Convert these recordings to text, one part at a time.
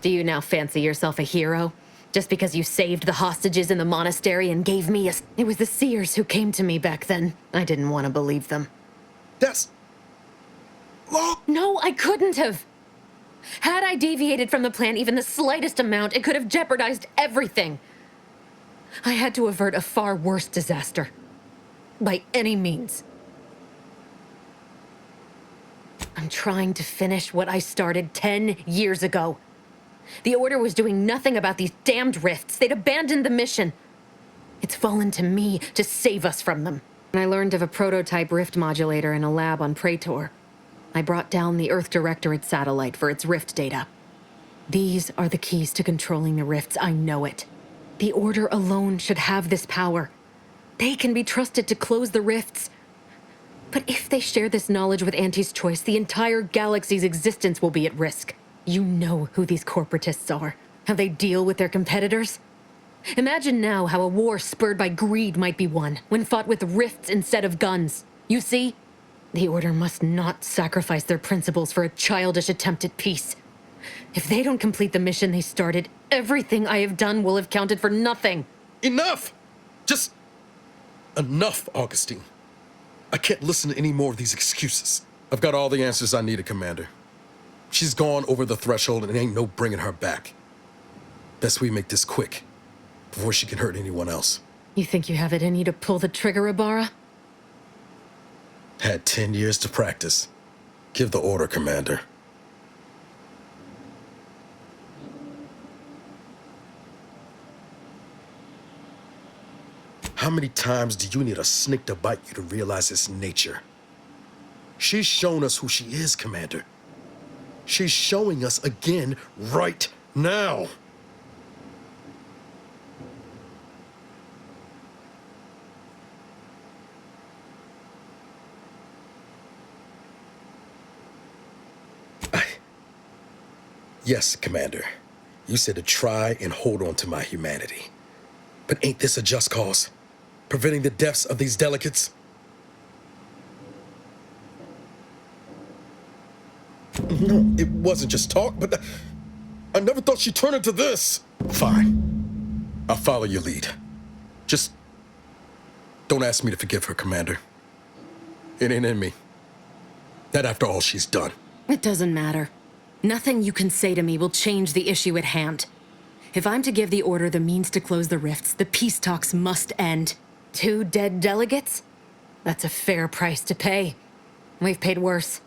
Do you now fancy yourself a hero? Just because you saved the hostages in the monastery and gave me a... It was the seers who came to me back then. I didn't want to believe them. That's... No, I couldn't have. Had I deviated from the plan even the slightest amount, it could have jeopardized everything. I had to avert a far worse disaster. By any means. I'm trying to finish what I started 10 years ago. The Order was doing nothing about these damned rifts. They'd abandoned the mission. It's fallen to me to save us from them. I learned of a prototype rift modulator in a lab on Praetor. I brought down the Earth Directorate satellite for its rift data. These are the keys to controlling the rifts, I know it. The Order alone should have this power. They can be trusted to close the rifts. But if they share this knowledge with Auntie's Choice, the entire galaxy's existence will be at risk. You know who these corporatists are, how they deal with their competitors. Imagine now how a war spurred by greed might be won, when fought with rifts instead of guns. You see? The Order must not sacrifice their principles for a childish attempt at peace. If they don't complete the mission they started, everything I have done will have counted for nothing. Enough! Just... enough, Augustine. I can't listen to any more of these excuses. I've got all the answers I needed, Commander. She's gone over the threshold and ain't no bringing her back. Best we make this quick, before she can hurt anyone else. You think you have it in you to pull the trigger, Ibarra? Had 10 years to practice. Give the order, Commander. How many times do you need a snake to bite you to realize its nature? She's shown us who she is, Commander. She's showing us again right now. Yes, Commander. You said to try and hold on to my humanity. But ain't this a just cause? Preventing the deaths of these delegates? No, it wasn't just talk, but I never thought she'd turn into this. Fine. I'll follow your lead. Just don't ask me to forgive her, Commander. It ain't in me. Not after all she's done. It doesn't matter. Nothing you can say to me will change the issue at hand. If I'm to give the Order the means to close the rifts, the peace talks must end. 2 dead delegates? That's a fair price to pay. We've paid worse.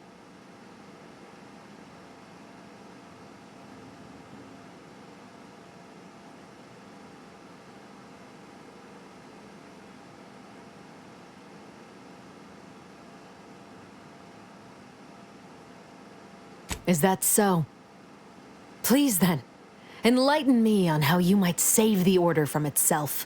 Is that so? Please then, enlighten me on how you might save the Order from itself.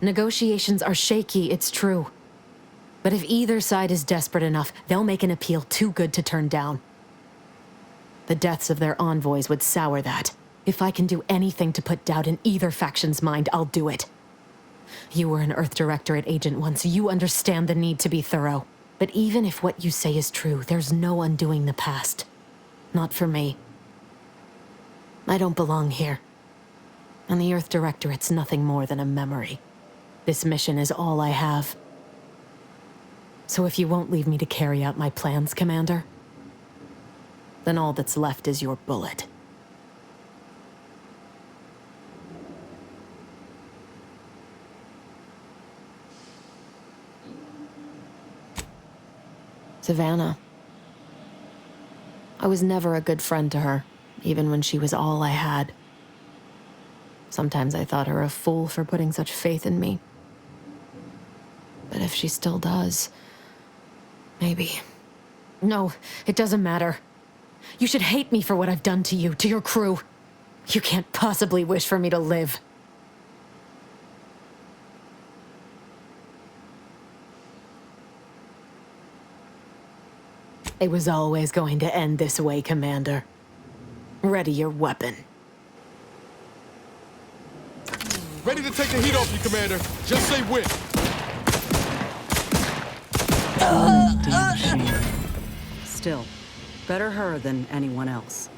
Negotiations are shaky, it's true. But if either side is desperate enough, they'll make an appeal too good to turn down. The deaths of their envoys would sour that. If I can do anything to put doubt in either faction's mind, I'll do it. You were an Earth Directorate agent once. You understand the need to be thorough. But even if what you say is true, there's no undoing the past. Not for me. I don't belong here. And the Earth Directorate's nothing more than a memory. This mission is all I have. So if you won't leave me to carry out my plans, Commander, then all that's left is your bullet. Savannah. I was never a good friend to her, even when she was all I had. Sometimes I thought her a fool for putting such faith in me. But if she still does, maybe. No, it doesn't matter. You should hate me for what I've done to you, to your crew. You can't possibly wish for me to live. It was always going to end this way, Commander. Ready your weapon. Ready to take the heat off you, Commander. Just say when. Damn shame. Still, better her than anyone else.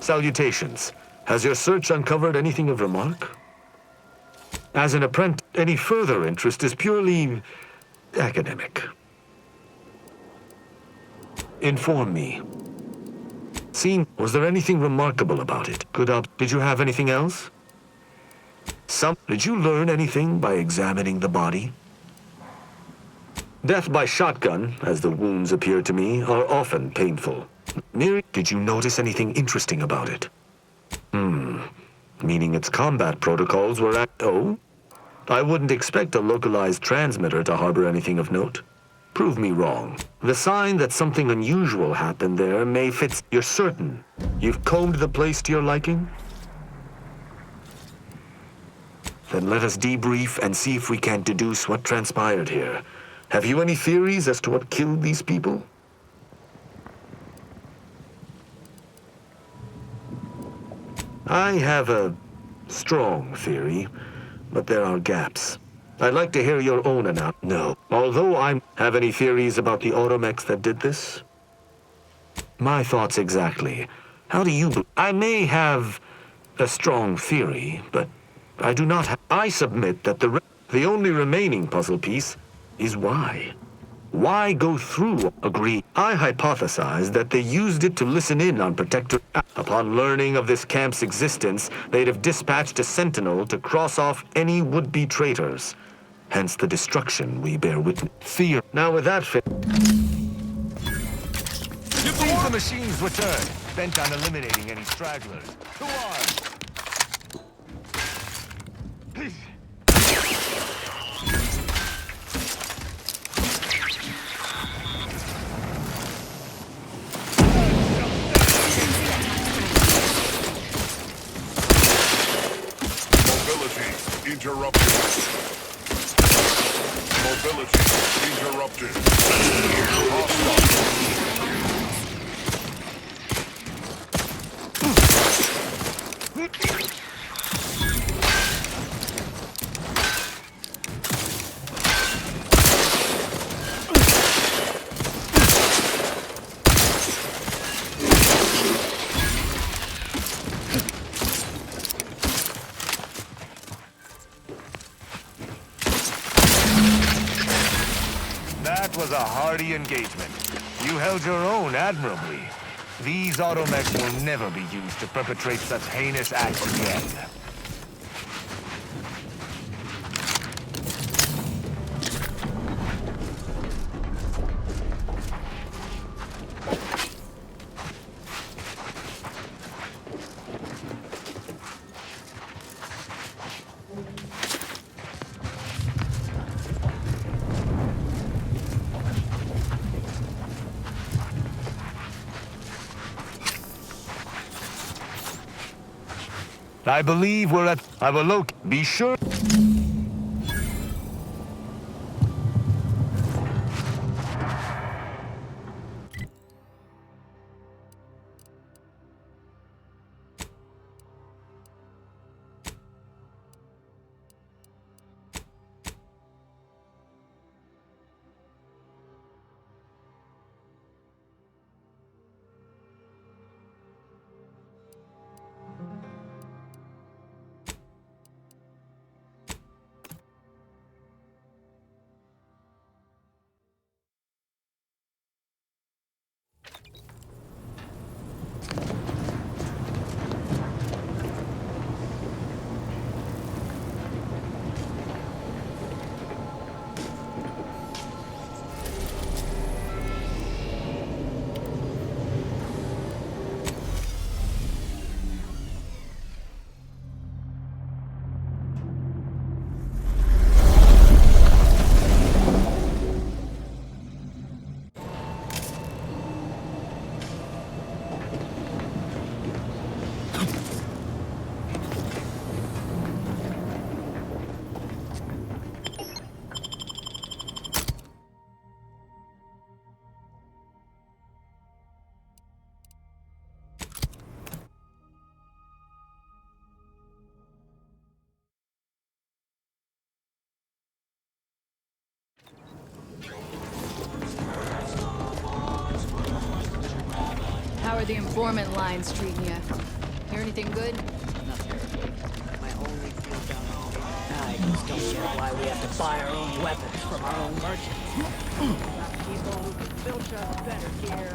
Salutations. Has your search uncovered anything of remark? As an apprentice, any further interest is purely academic. Inform me. Was there anything remarkable about it? Did you have anything else? Did you learn anything by examining the body? Death by shotgun, as the wounds appear to me, are often painful. Did you notice anything interesting about it? Meaning its combat protocols were Oh? I wouldn't expect a localized transmitter to harbor anything of note. Prove me wrong. The sign that something unusual happened there may fit. You're certain you've combed the place to your liking? Then let us debrief and see if we can deduce what transpired here. Have you any theories as to what killed these people? I have a strong theory, but there are gaps. I'd like to hear your own analysis. No. Although I have any theories about the automechs that did this? My thoughts exactly. How do you... I may have a strong theory, but I do not have... I submit that the only remaining puzzle piece is why. Why go through? Agree. I hypothesize that they used it to listen in on Protector. Upon learning of this camp's existence, they'd have dispatched a sentinel to cross off any would-be traitors. Hence the destruction we bear witness. Fear. Now with that fit... Please the machines return, bent on eliminating any stragglers. To arms! Interrupted. Mobility interrupted. That was a hearty engagement. You held your own admirably. These automechs will never be used to perpetrate such heinous acts again. I believe we're at... I will look. Be sure... How are the informant lines treating you? Hear anything good? Nothing. My only feel down home. I just don't get why we have to buy our own weapons from our own merchants. People who can filter us better here.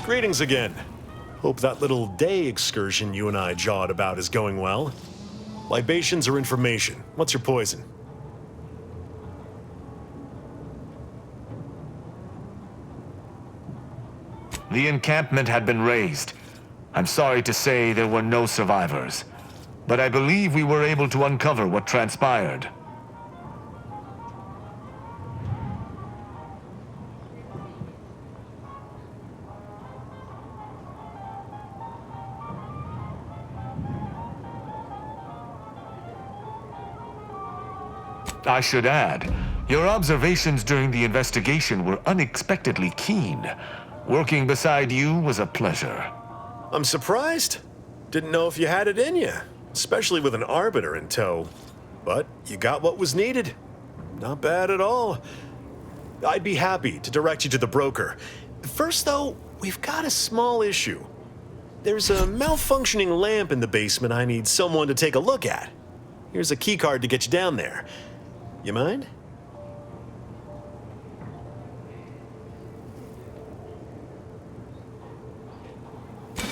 Greetings again. Hope that little day excursion you and I jawed about is going well. Libations or information? What's your poison? The encampment had been razed. I'm sorry to say there were no survivors, but I believe we were able to uncover what transpired. I should add, your observations during the investigation were unexpectedly keen. Working beside you was a pleasure. I'm surprised. Didn't know if you had it in you, especially with an arbiter in tow. But you got what was needed. Not bad at all. I'd be happy to direct you to the broker. First, though, we've got a small issue. There's a malfunctioning lamp in the basement I need someone to take a look at. Here's a keycard to get you down there. You mind?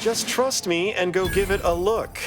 Just trust me and go give it a look.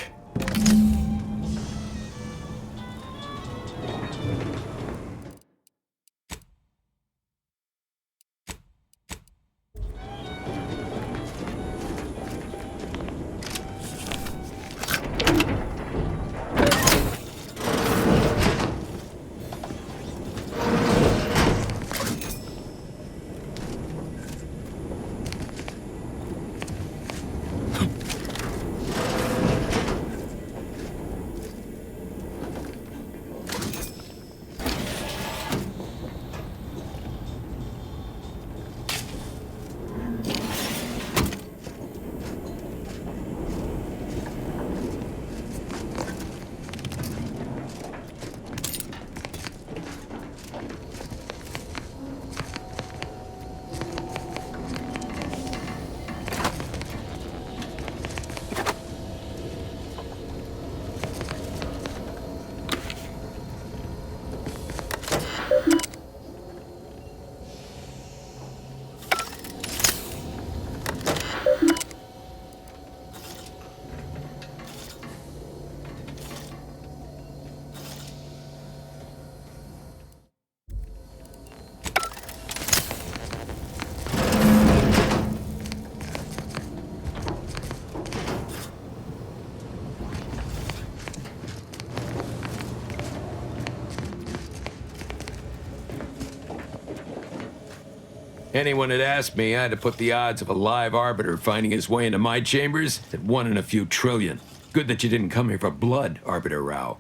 Anyone had asked me, I had to put the odds of a live arbiter finding his way into my chambers at 1 in a few trillion. Good that you didn't come here for blood, Arbiter Rao.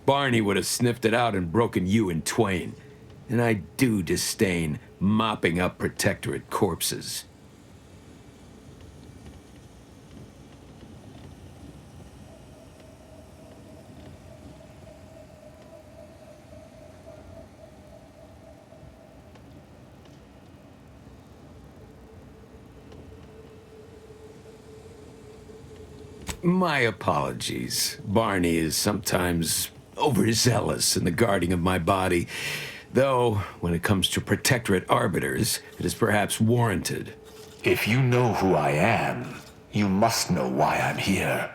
Barney would have sniffed it out and broken you in twain. And I do disdain mopping up Protectorate corpses. My apologies. Barney is sometimes overzealous in the guarding of my body, though when it comes to Protectorate arbiters, it is perhaps warranted. If you know who I am, you must know why I'm here.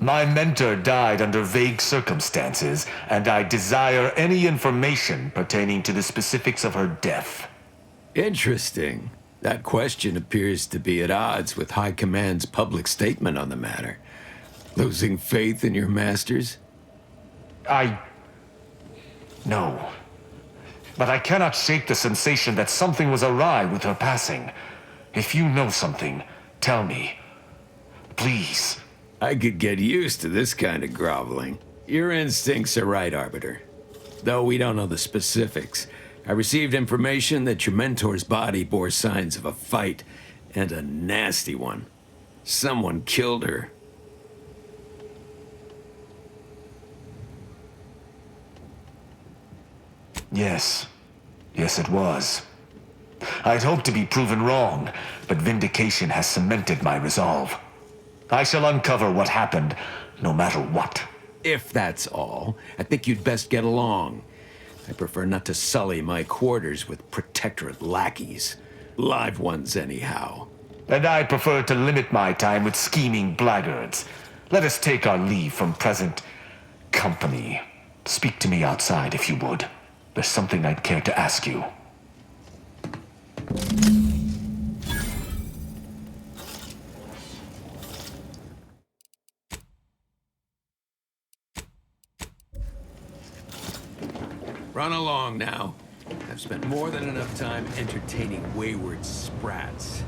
My mentor died under vague circumstances, and I desire any information pertaining to the specifics of her death. Interesting. That question appears to be at odds with High Command's public statement on the matter. Losing faith in your masters? No. But I cannot shake the sensation that something was awry with her passing. If you know something, tell me. Please. I could get used to this kind of groveling. Your instincts are right, Arbiter. Though we don't know the specifics, I received information that your mentor's body bore signs of a fight, and a nasty one. Someone killed her. Yes. Yes, it was. I'd hoped to be proven wrong, but vindication has cemented my resolve. I shall uncover what happened, no matter what. If that's all, I think you'd best get along. I prefer not to sully my quarters with Protectorate lackeys. Live ones, anyhow. And I prefer to limit my time with scheming blackguards. Let us take our leave from present company. Speak to me outside, if you would. There's something I'd care to ask you. Run along now. I've spent more than enough time entertaining wayward sprats.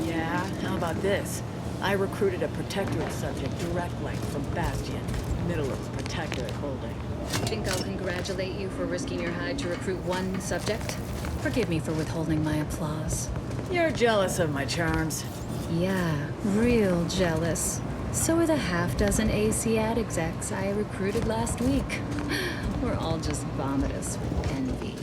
Yeah, how about this? I recruited a Protectorate subject direct link from Bastion, middle of Protectorate holding. Think I'll congratulate you for risking your hide to recruit one subject? Forgive me for withholding my applause. You're jealous of my charms. Yeah, real jealous. So are the half-dozen AC-ad execs I recruited last week. We're all just vomitous with envy.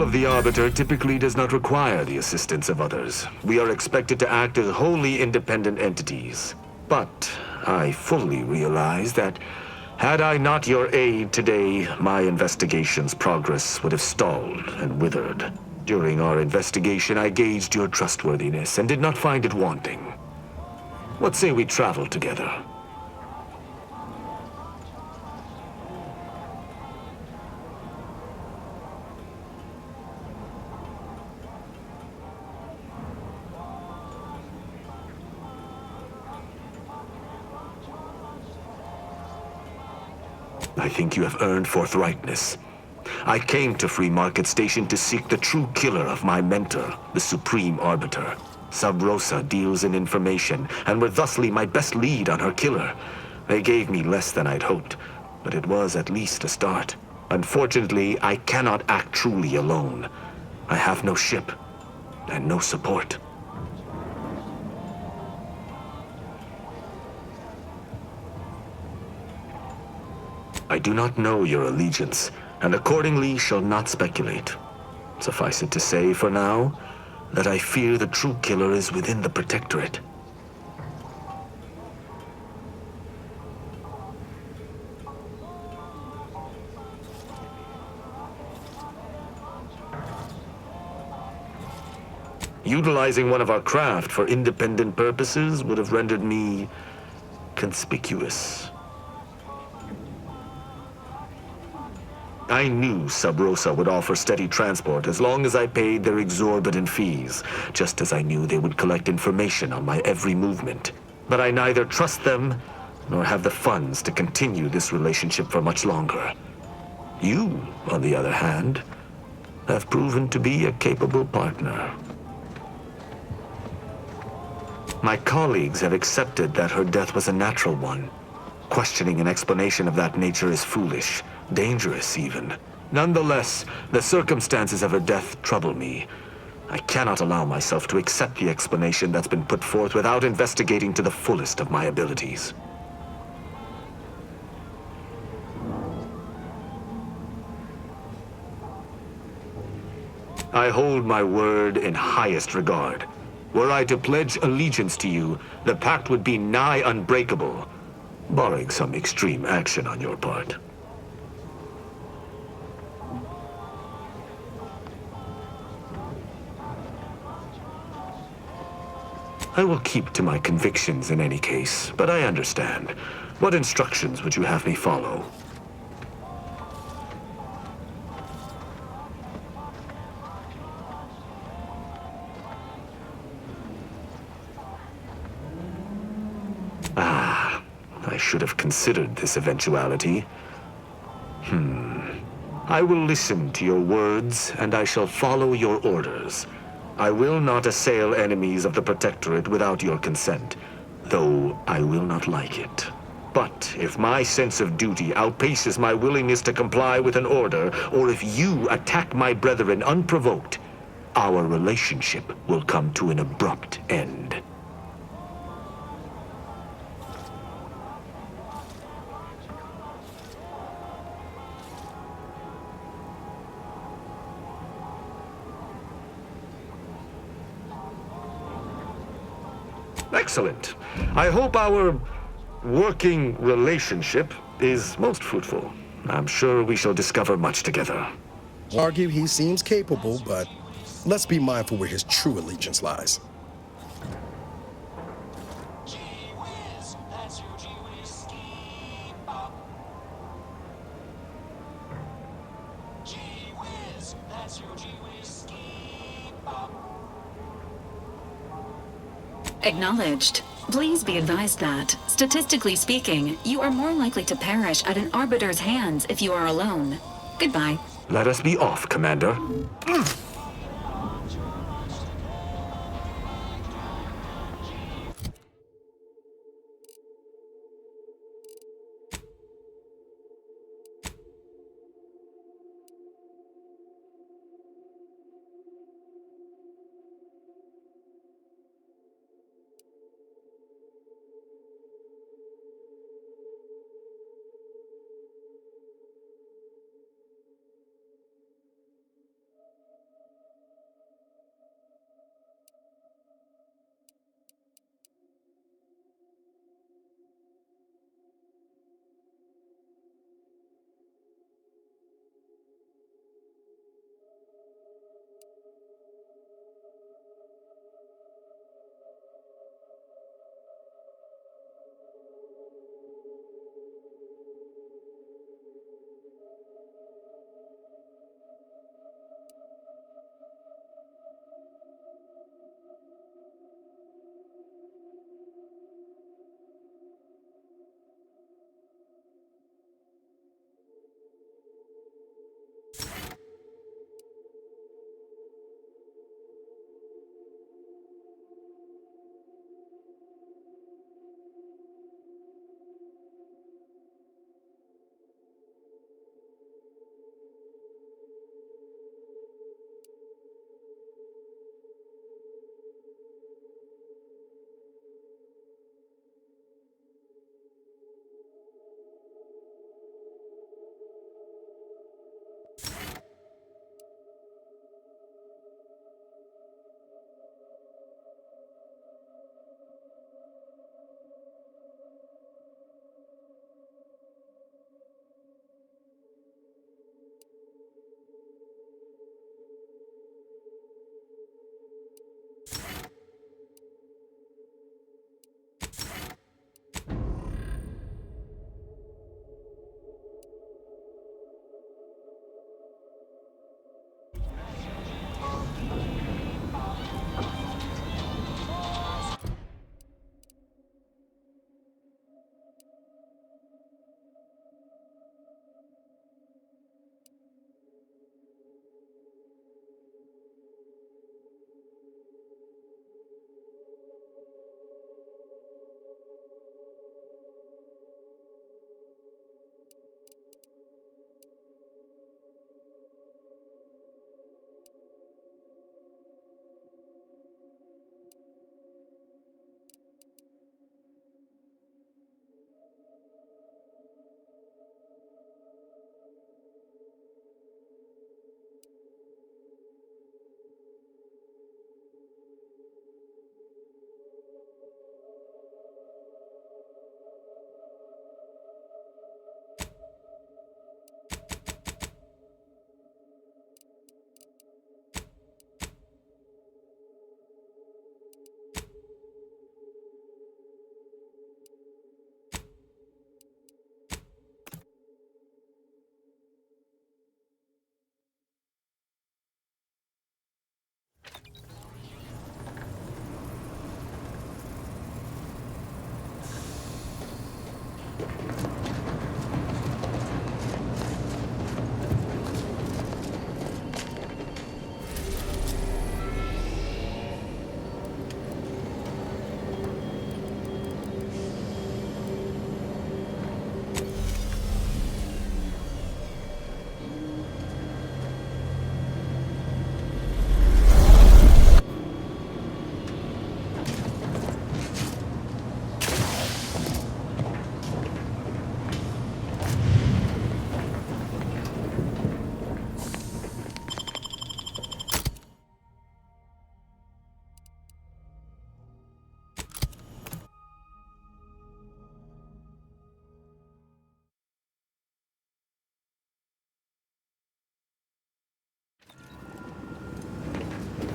of the Arbiter typically does not require the assistance of others. We are expected to act as wholly independent entities. But I fully realize that had I not your aid today, my investigation's progress would have stalled and withered. During our investigation, I gauged your trustworthiness and did not find it wanting. What say we travel together? I think you have earned forthrightness. I came to Free Market Station to seek the true killer of my mentor, the Supreme Arbiter. Sub Rosa deals in information, and were thusly my best lead on her killer. They gave me less than I'd hoped, but it was at least a start. Unfortunately, I cannot act truly alone. I have no ship, and no support. I do not know your allegiance, and accordingly shall not speculate. Suffice it to say, for now, that I fear the true killer is within the Protectorate. Utilizing one of our craft for independent purposes would have rendered me conspicuous. I knew Sub Rosa would offer steady transport as long as I paid their exorbitant fees, just as I knew they would collect information on my every movement. But I neither trust them nor have the funds to continue this relationship for much longer. You, on the other hand, have proven to be a capable partner. My colleagues have accepted that her death was a natural one. Questioning an explanation of that nature is foolish. Dangerous, even. Nonetheless, the circumstances of her death trouble me. I cannot allow myself to accept the explanation that's been put forth without investigating to the fullest of my abilities. I hold my word in highest regard. Were I to pledge allegiance to you, the pact would be nigh unbreakable, barring some extreme action on your part. I will keep to my convictions in any case, but I understand. What instructions would you have me follow? Ah, I should have considered this eventuality. I will listen to your words, and I shall follow your orders. I will not assail enemies of the Protectorate without your consent, though I will not like it. But if my sense of duty outpaces my willingness to comply with an order, or if you attack my brethren unprovoked, our relationship will come to an abrupt end. Excellent. I hope our working relationship is most fruitful. I'm sure we shall discover much together. Argue he seems capable, but let's be mindful where his true allegiance lies. Acknowledged. Please be advised that, statistically speaking, you are more likely to perish at an Arbiter's hands if you are alone. Goodbye. Let us be off, Commander.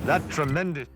That tremendous...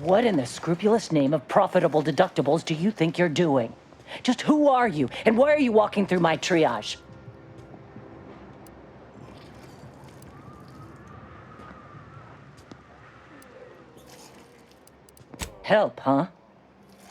What in the scrupulous name of profitable deductibles do you think you're doing? Just who are you, and why are you walking through my triage? Help, huh?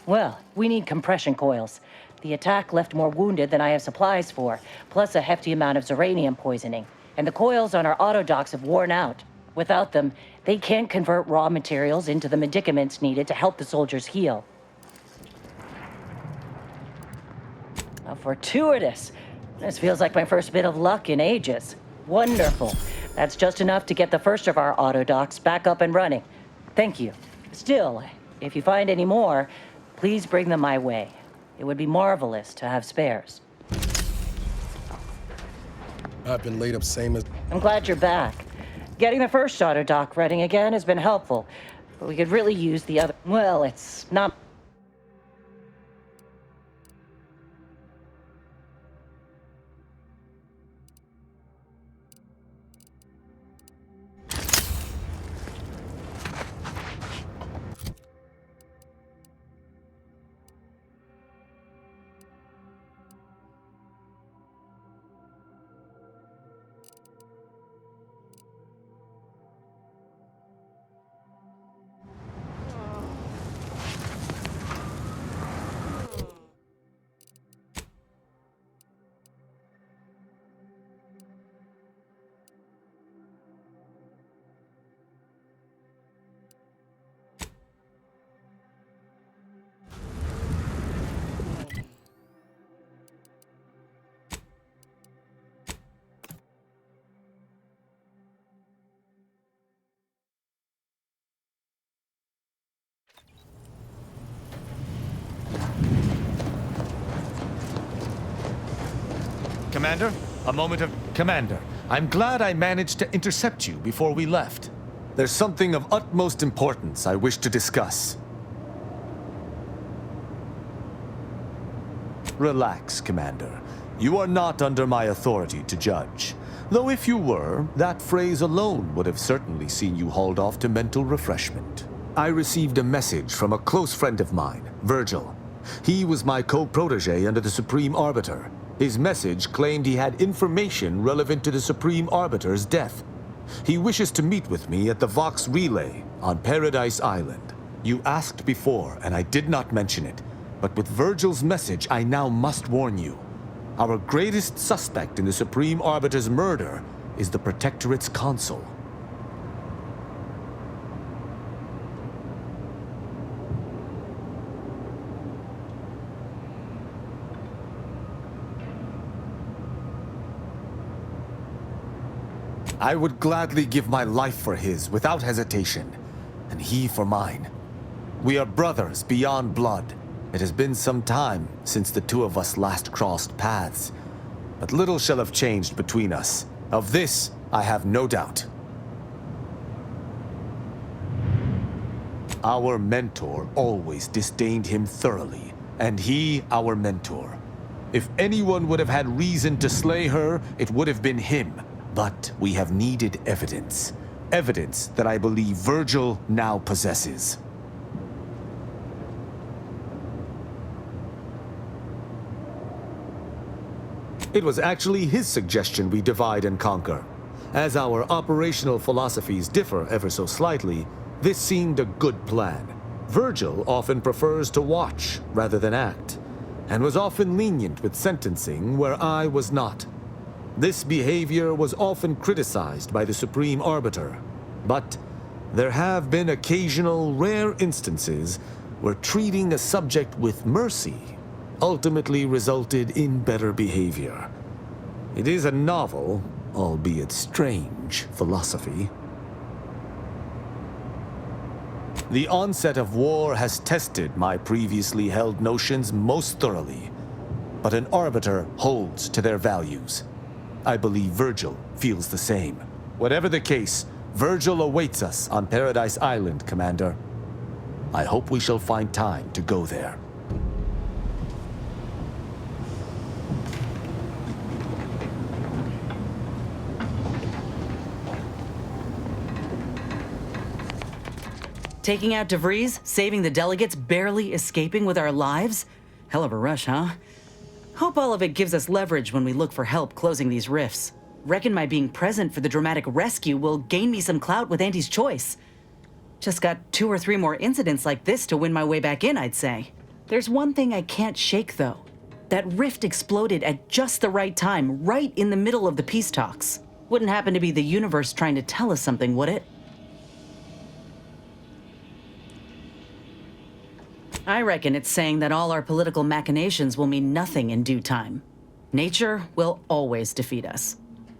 Well, we need compression coils. The attack left more wounded than I have supplies for, plus a hefty amount of uranium poisoning. And the coils on our auto docks have worn out. Without them, they can't convert raw materials into the medicaments needed to help the soldiers heal. How fortuitous. This feels like my first bit of luck in ages. Wonderful. That's just enough to get the first of our auto docks back up and running. Thank you. Still, if you find any more, please bring them my way. It would be marvelous to have spares. I've been laid up same as... I'm glad you're back. Getting the first auto dock running again has been helpful, but we could really use the other. Well, it's not. Commander, a moment of... Commander, I'm glad I managed to intercept you before we left. There's something of utmost importance I wish to discuss. Relax, Commander. You are not under my authority to judge. Though if you were, that phrase alone would have certainly seen you hauled off to mental refreshment. I received a message from a close friend of mine, Virgil. He was my co-protege under the Supreme Arbiter. His message claimed he had information relevant to the Supreme Arbiter's death. He wishes to meet with me at the Vox Relay on Paradise Island. You asked before, and I did not mention it, but with Virgil's message, I now must warn you. Our greatest suspect in the Supreme Arbiter's murder is the Protectorate's consul. I would gladly give my life for his without hesitation, and he for mine. We are brothers beyond blood. It has been some time since the two of us last crossed paths, but little shall have changed between us. Of this, I have no doubt. Our mentor always disdained him thoroughly, and he our mentor. If anyone would have had reason to slay her, it would have been him. But we have needed evidence. Evidence that I believe Virgil now possesses. It was actually his suggestion we divide and conquer. As our operational philosophies differ ever so slightly, this seemed a good plan. Virgil often prefers to watch rather than act, and was often lenient with sentencing where I was not. This behavior was often criticized by the Supreme Arbiter, but there have been occasional rare instances where treating a subject with mercy ultimately resulted in better behavior. It is a novel, albeit strange, philosophy. The onset of war has tested my previously held notions most thoroughly, but an arbiter holds to their values. I believe Virgil feels the same. Whatever the case, Virgil awaits us on Paradise Island, Commander. I hope we shall find time to go there. Taking out DeVries, saving the delegates, barely escaping with our lives? Hell of a rush, huh? Hope all of it gives us leverage when we look for help closing these rifts. Reckon my being present for the dramatic rescue will gain me some clout with Auntie's choice. Just got 2 or 3 more incidents like this to win my way back in, I'd say. There's one thing I can't shake, though. That rift exploded at just the right time, right in the middle of the peace talks. Wouldn't happen to be the universe trying to tell us something, would it? I reckon it's saying that all our political machinations will mean nothing in due time. Nature will always defeat us.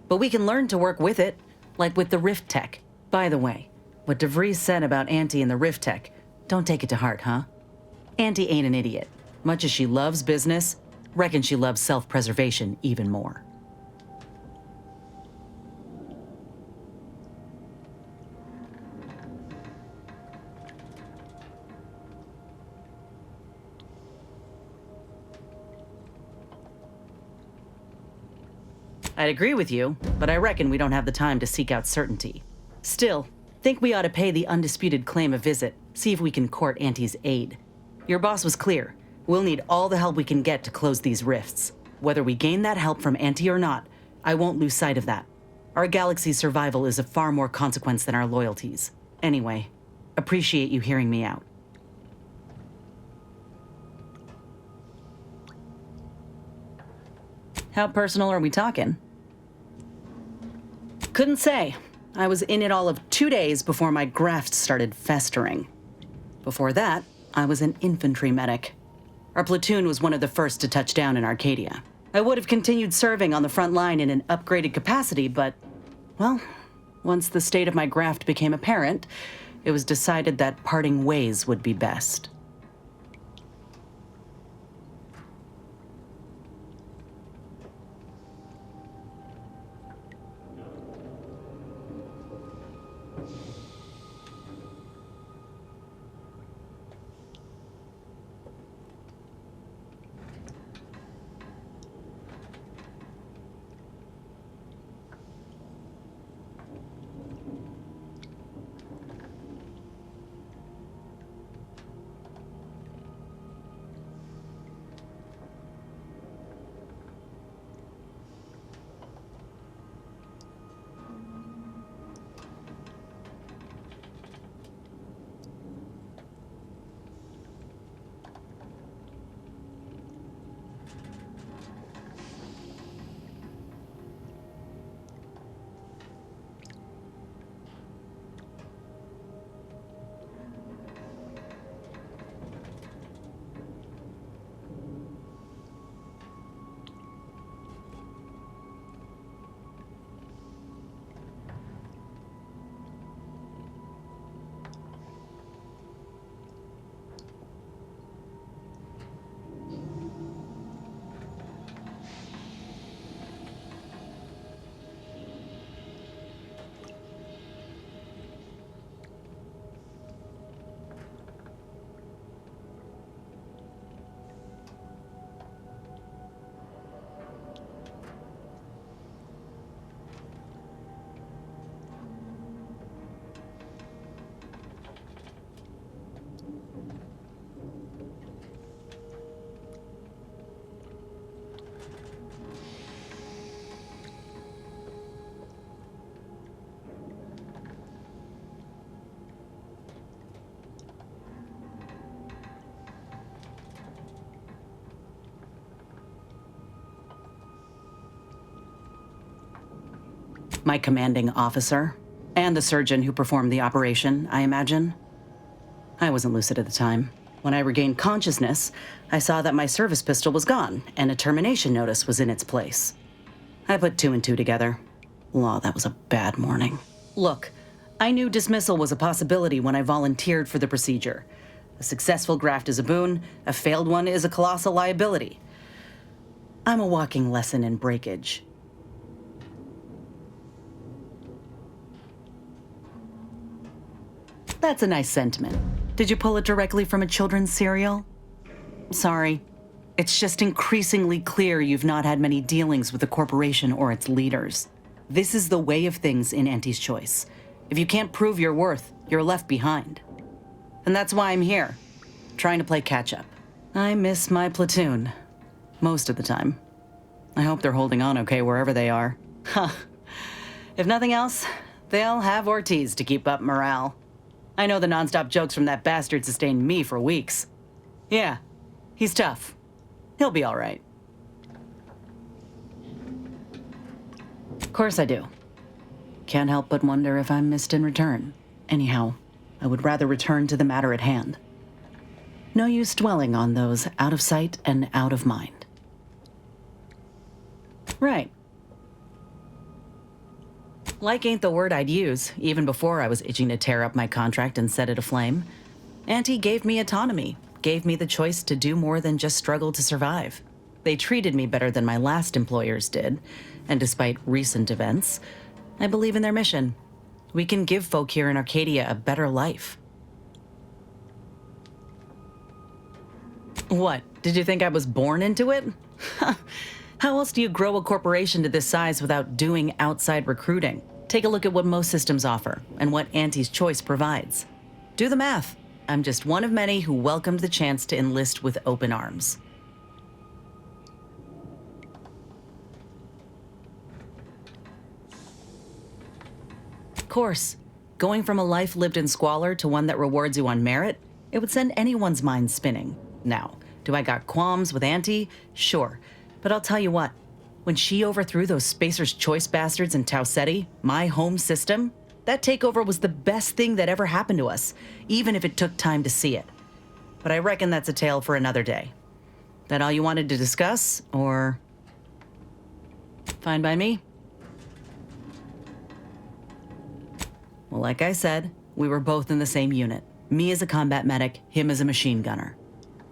But we can learn to work with it, like with the Rift Tech. By the way, what DeVries said about Auntie and the Rift Tech, don't take it to heart, huh? Auntie ain't an idiot. Much as she loves business, reckon she loves self-preservation even more. I'd agree with you, but I reckon we don't have the time to seek out certainty. Still, think we ought to pay the undisputed claim a visit, see if we can court Auntie's aid. Your boss was clear. We'll need all the help we can get to close these rifts. Whether we gain that help from Auntie or not, I won't lose sight of that. Our galaxy's survival is of far more consequence than our loyalties. Anyway, appreciate you hearing me out. How personal are we talking? Couldn't say. I was in it all of 2 days before my graft started festering. Before that, I was an infantry medic. Our platoon was one of the first to touch down in Arcadia. I would have continued serving on the front line in an upgraded capacity, but, well, once the state of my graft became apparent, it was decided that parting ways would be best. My commanding officer. And the surgeon who performed the operation, I imagine. I wasn't lucid at the time. When I regained consciousness, I saw that my service pistol was gone, and a termination notice was in its place. I put two and two together. Law, that was a bad morning. Look, I knew dismissal was a possibility when I volunteered for the procedure. A successful graft is a boon, a failed one is a colossal liability. I'm a walking lesson in breakage. That's a nice sentiment. Did you pull it directly from a children's serial? Sorry. It's just increasingly clear you've not had many dealings with the corporation or its leaders. This is the way of things in Auntie's Choice. If you can't prove your worth, you're left behind. And that's why I'm here, trying to play catch-up. I miss my platoon. Most of the time. I hope they're holding on okay wherever they are. Huh. If nothing else, they'll have Ortiz to keep up morale. I know the nonstop jokes from that bastard sustained me for weeks. Yeah, he's tough. He'll be all right. Of course I do. Can't help but wonder if I'm missed in return. Anyhow, I would rather return to the matter at hand. No use dwelling on those out of sight and out of mind. Right. Like ain't the word I'd use, even before I was itching to tear up my contract and set it aflame. Auntie gave me autonomy, gave me the choice to do more than just struggle to survive. They treated me better than my last employers did, and despite recent events, I believe in their mission. We can give folk here in Arcadia a better life. What, did you think I was born into it? How else do you grow a corporation to this size without doing outside recruiting? Take a look at what most systems offer and what Auntie's Choice provides. Do the math. I'm just one of many who welcomed the chance to enlist with open arms. Of course, going from a life lived in squalor to one that rewards you on merit, it would send anyone's mind spinning. Now, do I got qualms with Auntie? Sure. But I'll tell you what, when she overthrew those Spacer's Choice bastards in Tau Ceti, my home system, that takeover was the best thing that ever happened to us, even if it took time to see it. But I reckon that's a tale for another day. That all you wanted to discuss, or... Fine by me? Well, like I said, we were both in the same unit. Me as a combat medic, him as a machine gunner.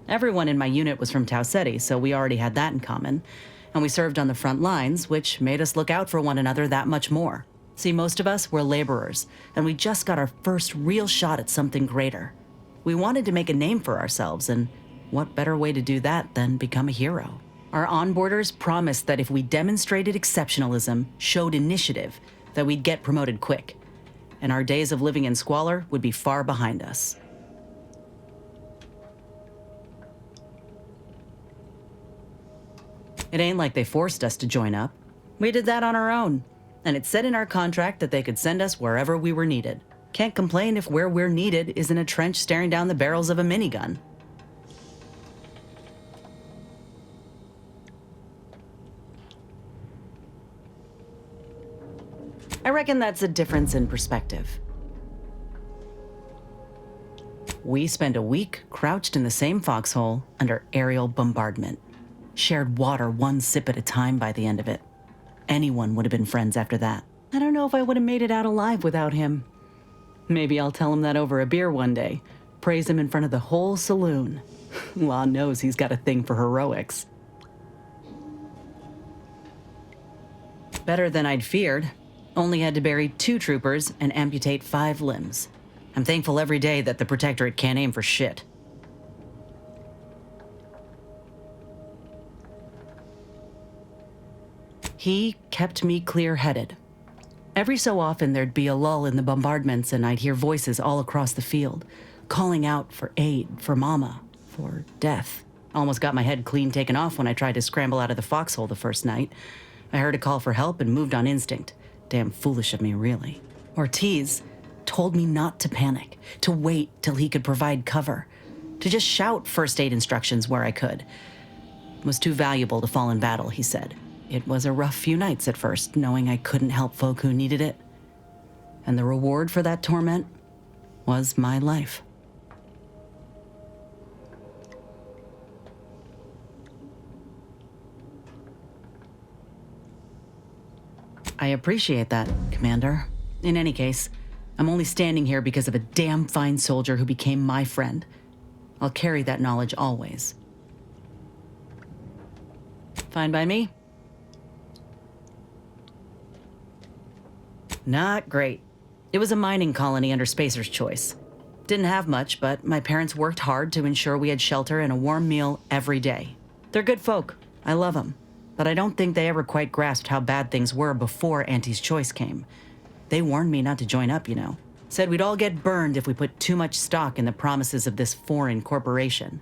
Everyone in my unit was from Tau Ceti, so we already had that in common. And we served on the front lines, which made us look out for one another that much more. See, most of us were laborers, and we just got our first real shot at something greater. We wanted to make a name for ourselves, and what better way to do that than become a hero? Our onboarders promised that if we demonstrated exceptionalism, showed initiative, that we'd get promoted quick. And our days of living in squalor would be far behind us. It ain't like they forced us to join up. We did that on our own. And it said in our contract that they could send us wherever we were needed. Can't complain if where we're needed is in a trench staring down the barrels of a minigun. I reckon that's a difference in perspective. We spent a week crouched in the same foxhole under aerial bombardment. Shared water one sip at a time by the end of it. Anyone would have been friends after that. I don't know if I would have made it out alive without him. Maybe I'll tell him that over a beer one day. Praise him in front of the whole saloon. Law knows he's got a thing for heroics. Better than I'd feared. Only had to bury 2 troopers and amputate 5 limbs. I'm thankful every day that the Protectorate can't aim for shit. He kept me clear-headed. Every so often there'd be a lull in the bombardments and I'd hear voices all across the field, calling out for aid, for mama, for death. Almost got my head clean taken off when I tried to scramble out of the foxhole the first night. I heard a call for help and moved on instinct. Damn foolish of me, really. Ortiz told me not to panic, to wait till he could provide cover, to just shout first aid instructions where I could. It was too valuable to fall in battle, he said. It was a rough few nights at first, knowing I couldn't help folk who needed it. And the reward for that torment was my life. I appreciate that, Commander. In any case, I'm only standing here because of a damn fine soldier who became my friend. I'll carry that knowledge always. Fine by me? Not great. It was a mining colony under Spacer's Choice. Didn't have much, but my parents worked hard to ensure we had shelter and a warm meal every day. They're good folk. I love them. But I don't think they ever quite grasped how bad things were before Auntie's Choice came. They warned me not to join up, you know. Said we'd all get burned if we put too much stock in the promises of this foreign corporation.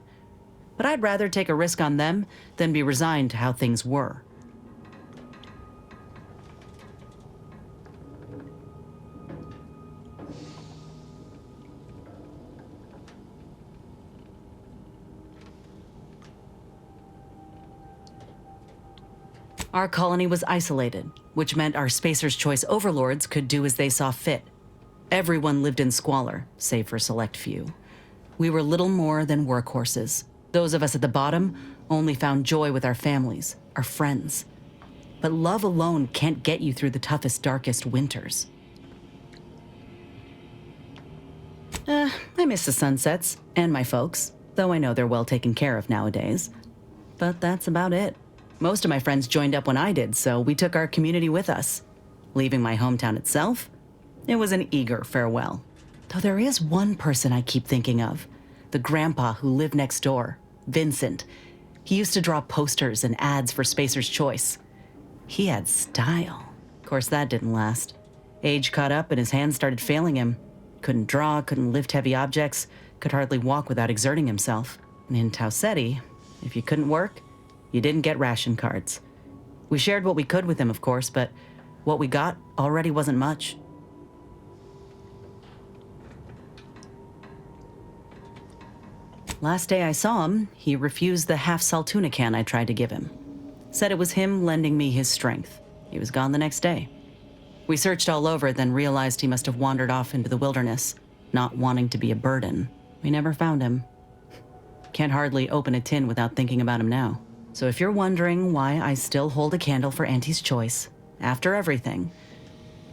But I'd rather take a risk on them than be resigned to how things were. Our colony was isolated, which meant our Spacer's Choice overlords could do as they saw fit. Everyone lived in squalor, save for a select few. We were little more than workhorses. Those of us at the bottom only found joy with our families, our friends. But love alone can't get you through the toughest, darkest winters. I miss the sunsets, and my folks, though I know they're well taken care of nowadays. But that's about it. Most of my friends joined up when I did, so we took our community with us. Leaving my hometown itself, it was an eager farewell. Though there is one person I keep thinking of, the grandpa who lived next door, Vincent. He used to draw posters and ads for Spacer's Choice. He had style. Of course, that didn't last. Age caught up and his hands started failing him. Couldn't draw, couldn't lift heavy objects, could hardly walk without exerting himself. And in Tau Ceti, if you couldn't work, you didn't get ration cards. We shared what we could with him, of course, but what we got already wasn't much. Last day I saw him, he refused the half-salt tuna can I tried to give him. Said it was him lending me his strength. He was gone the next day. We searched all over, then realized he must have wandered off into the wilderness, not wanting to be a burden. We never found him. Can't hardly open a tin without thinking about him now. So if you're wondering why I still hold a candle for Auntie's Choice, after everything,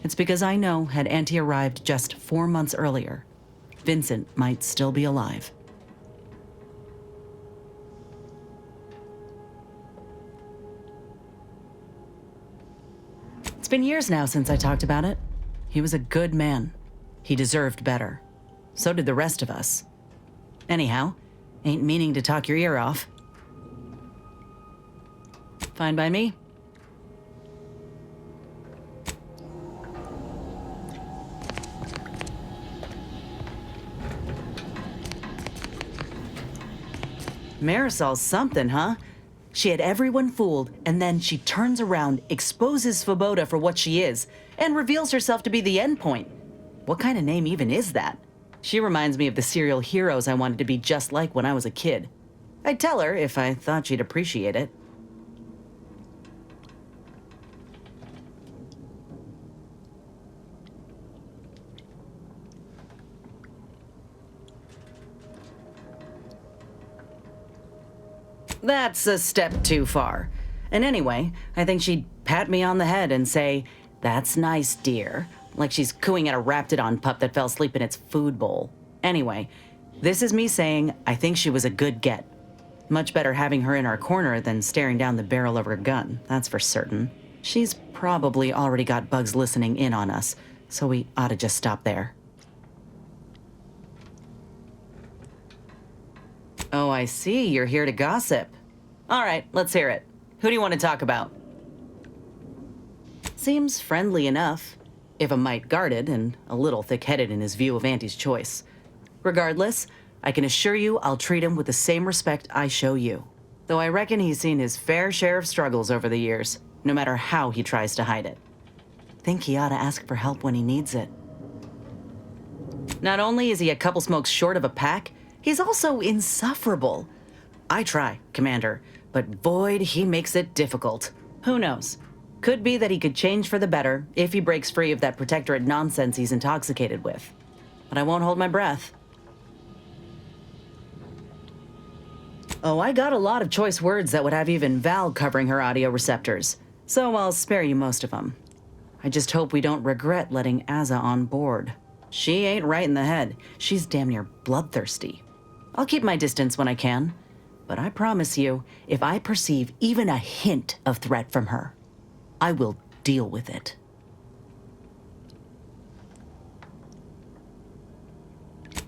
it's because I know had Auntie arrived just 4 months earlier, Vincent might still be alive. It's been years now since I talked about it. He was a good man. He deserved better. So did the rest of us. Anyhow, ain't meaning to talk your ear off. Fine by me. Marisol's something, huh? She had everyone fooled, and then she turns around, exposes Svoboda for what she is, and reveals herself to be the endpoint. What kind of name even is that? She reminds me of the serial heroes I wanted to be just like when I was a kid. I'd tell her if I thought she'd appreciate it. That's a step too far. And anyway, I think she'd pat me on the head and say, "That's nice, dear," like she's cooing at a Raptidon pup that fell asleep in its food bowl. Anyway, this is me saying I think she was a good get. Much better having her in our corner than staring down the barrel of her gun, that's for certain. She's probably already got bugs listening in on us, so we ought to just stop there. Oh, I see. You're here to gossip. All right, let's hear it. Who do you want to talk about? Seems friendly enough, if a mite guarded and a little thick-headed in his view of Auntie's Choice. Regardless, I can assure you I'll treat him with the same respect I show you. Though I reckon he's seen his fair share of struggles over the years, no matter how he tries to hide it. Think he ought to ask for help when he needs it. Not only is he a couple smokes short of a pack, he's also insufferable. I try, Commander, but boy, he makes it difficult. Who knows? Could be that he could change for the better if he breaks free of that protectorate nonsense he's intoxicated with. But I won't hold my breath. Oh, I got a lot of choice words that would have even Val covering her audio receptors, so I'll spare you most of them. I just hope we don't regret letting Azza on board. She ain't right in the head. She's damn near bloodthirsty. I'll keep my distance when I can, but I promise you, if I perceive even a hint of threat from her, I will deal with it.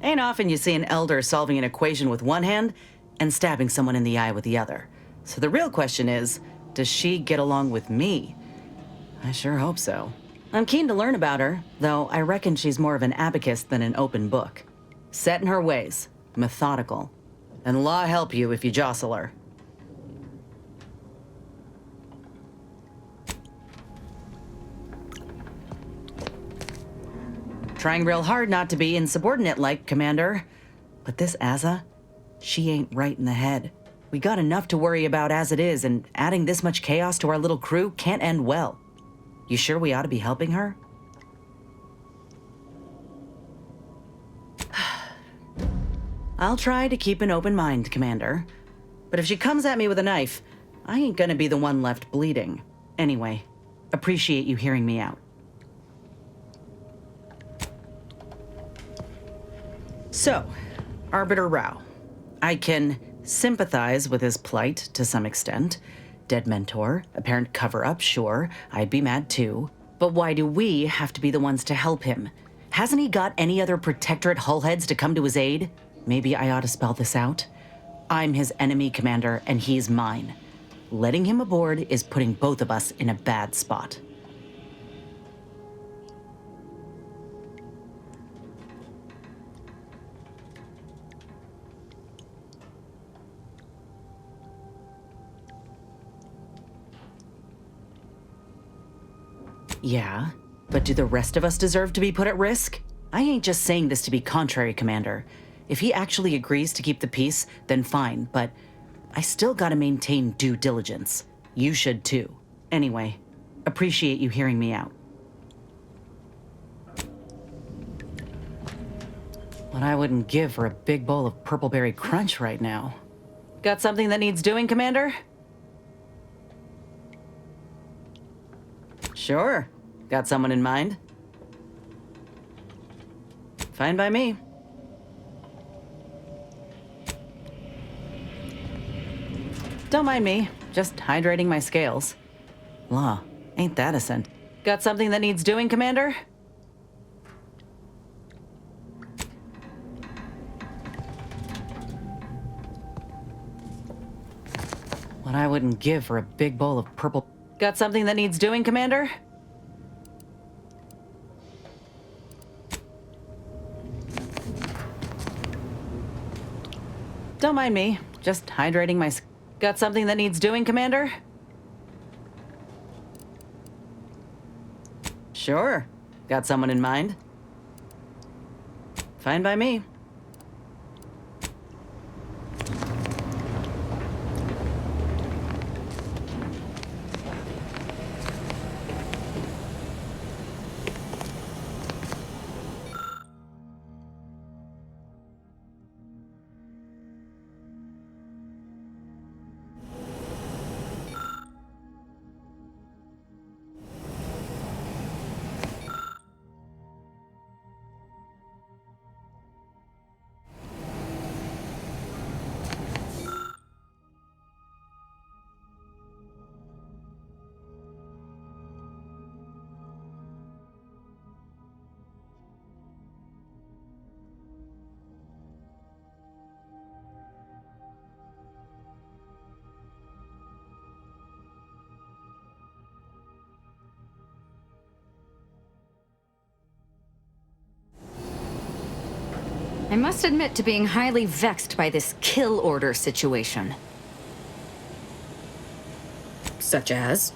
Ain't often you see an elder solving an equation with one hand and stabbing someone in the eye with the other. So the real question is, does she get along with me? I sure hope so. I'm keen to learn about her, though I reckon she's more of an abacus than an open book. Set in her ways, methodical. And law help you if you jostle her. Trying real hard not to be insubordinate-like, Commander. But this Azza, she ain't right in the head. We got enough to worry about as it is, and adding this much chaos to our little crew can't end well. You sure we ought to be helping her? I'll try to keep an open mind, Commander. But if she comes at me with a knife, I ain't gonna be the one left bleeding. Anyway, appreciate you hearing me out. So, Arbiter Rao. I can sympathize with his plight to some extent. Dead mentor, apparent cover-up, sure, I'd be mad too. But why do we have to be the ones to help him? Hasn't he got any other Protectorate hullheads to come to his aid? Maybe I ought to spell this out. I'm his enemy, Commander, and he's mine. Letting him aboard is putting both of us in a bad spot. Yeah, but do the rest of us deserve to be put at risk? I ain't just saying this to be contrary, Commander. If he actually agrees to keep the peace, then fine, but I still gotta maintain due diligence. You should too. Anyway, appreciate you hearing me out. What I wouldn't give for a big bowl of purpleberry crunch right now. Got something that needs doing, Commander? Sure. Got someone in mind? Fine by me. Don't mind me. Just hydrating my scales. Law, ain't that a scent? Got something that needs doing, Commander? What I wouldn't give for a big bowl of purple... Got something that needs doing, Commander? Don't mind me. Just hydrating my... Got something that needs doing, Commander? Sure. Got someone in mind? Fine by me. I must admit to being highly vexed by this kill order situation. Such as?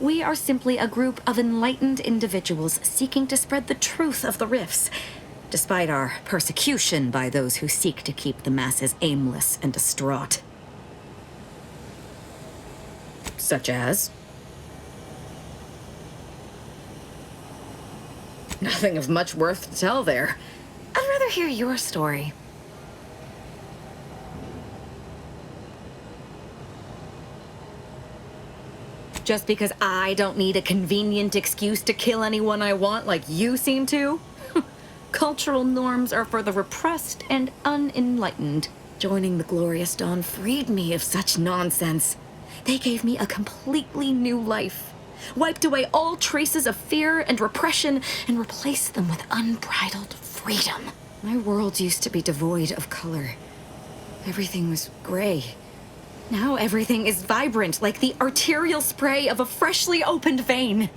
We are simply a group of enlightened individuals seeking to spread the truth of the rifts, despite our persecution by those who seek to keep the masses aimless and distraught. Such as? Nothing of much worth to tell there. I'd rather hear your story. Just because I don't need a convenient excuse to kill anyone I want like you seem to? Cultural norms are for the repressed and unenlightened. Joining the Glorious Dawn freed me of such nonsense. They gave me a completely new life, wiped away all traces of fear and repression, and replaced them with unbridled freedom. My world used to be devoid of color. Everything was gray. Now everything is vibrant, like the arterial spray of a freshly opened vein.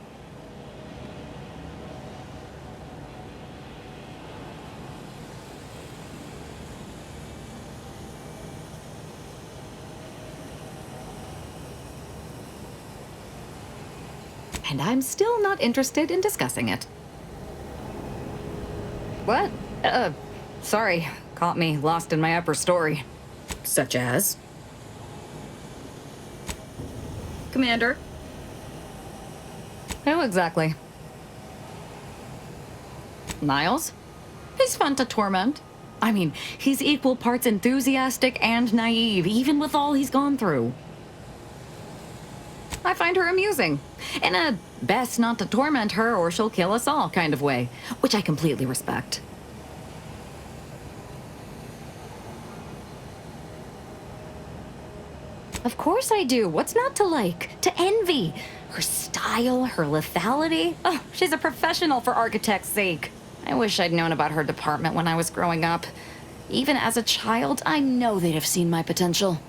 And I'm still not interested in discussing it. What? Sorry. Caught me lost in my upper story. Such as? Commander. Who exactly? Niles? He's fun to torment. I mean, he's equal parts enthusiastic and naive, even with all he's gone through. I find her amusing, in a best not to torment her or she'll kill us all kind of way, which I completely respect. Of course I do. What's not to like? To envy? Her style, her lethality. Oh, she's a professional for architect's sake. I wish I'd known about her department when I was growing up. Even as a child, I know they'd have seen my potential.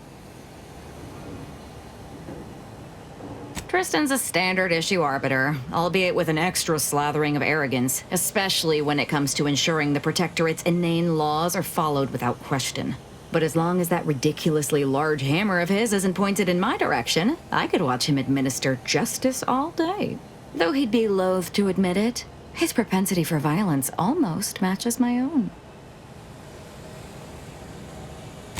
Tristan's a standard issue arbiter, albeit with an extra slathering of arrogance, especially when it comes to ensuring the Protectorate's inane laws are followed without question. But as long as that ridiculously large hammer of his isn't pointed in my direction, I could watch him administer justice all day. Though he'd be loath to admit it, his propensity for violence almost matches my own.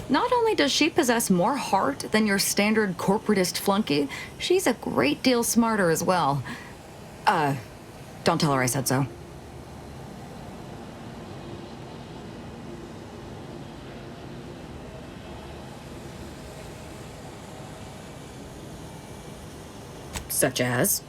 Not only does she possess more heart than your standard corporatist flunky, she's a great deal smarter as well. Don't tell her I said so. Such as?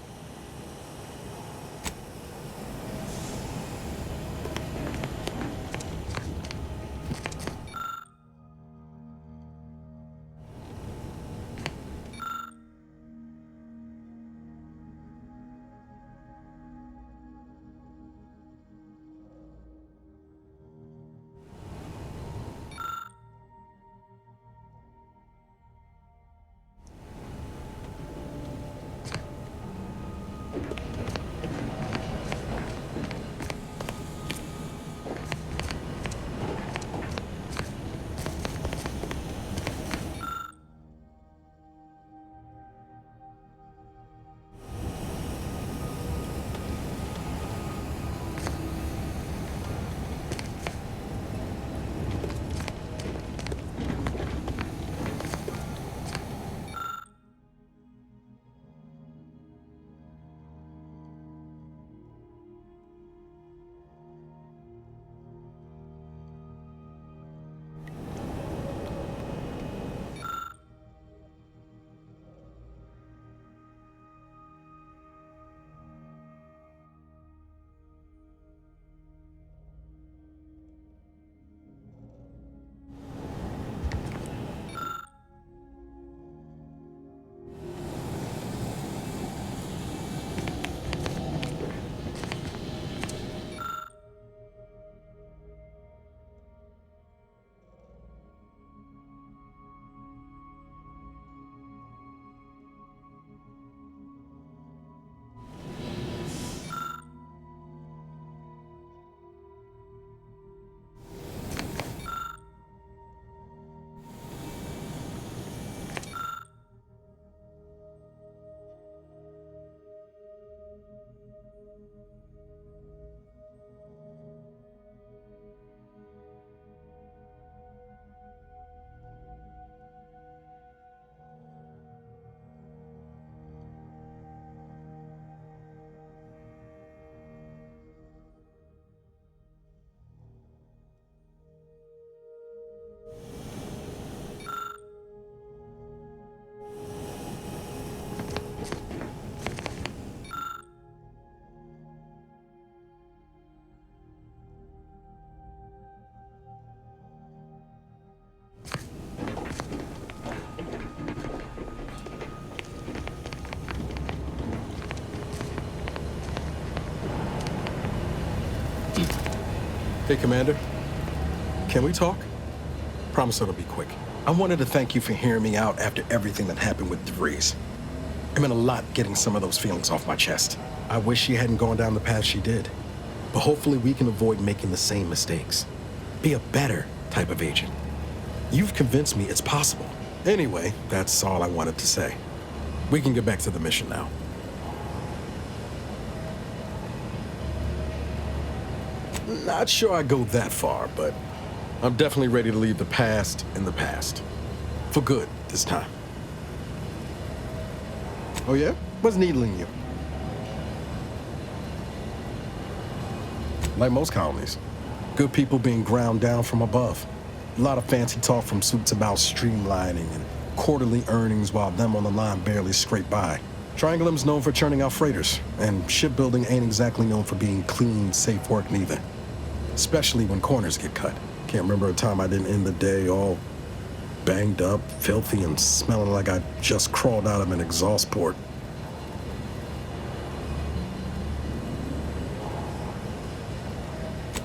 Hey, Commander. Can we talk? Promise it'll be quick. I wanted to thank you for hearing me out after everything that happened with DeVries. It meant a lot getting some of those feelings off my chest. I wish she hadn't gone down the path she did. But hopefully we can avoid making the same mistakes. Be a better type of agent. You've convinced me it's possible. Anyway, that's all I wanted to say. We can get back to the mission now. Not sure I go that far, but I'm definitely ready to leave the past in the past. For good this time. Oh yeah? What's needling you? Like most colonies. Good people being ground down from above. A lot of fancy talk from suits about streamlining and quarterly earnings while them on the line barely scrape by. Triangulum's known for churning out freighters, and shipbuilding ain't exactly known for being clean, safe work neither. Especially when corners get cut. Can't remember a time I didn't end the day all banged up, filthy, and smelling like I just crawled out of an exhaust port.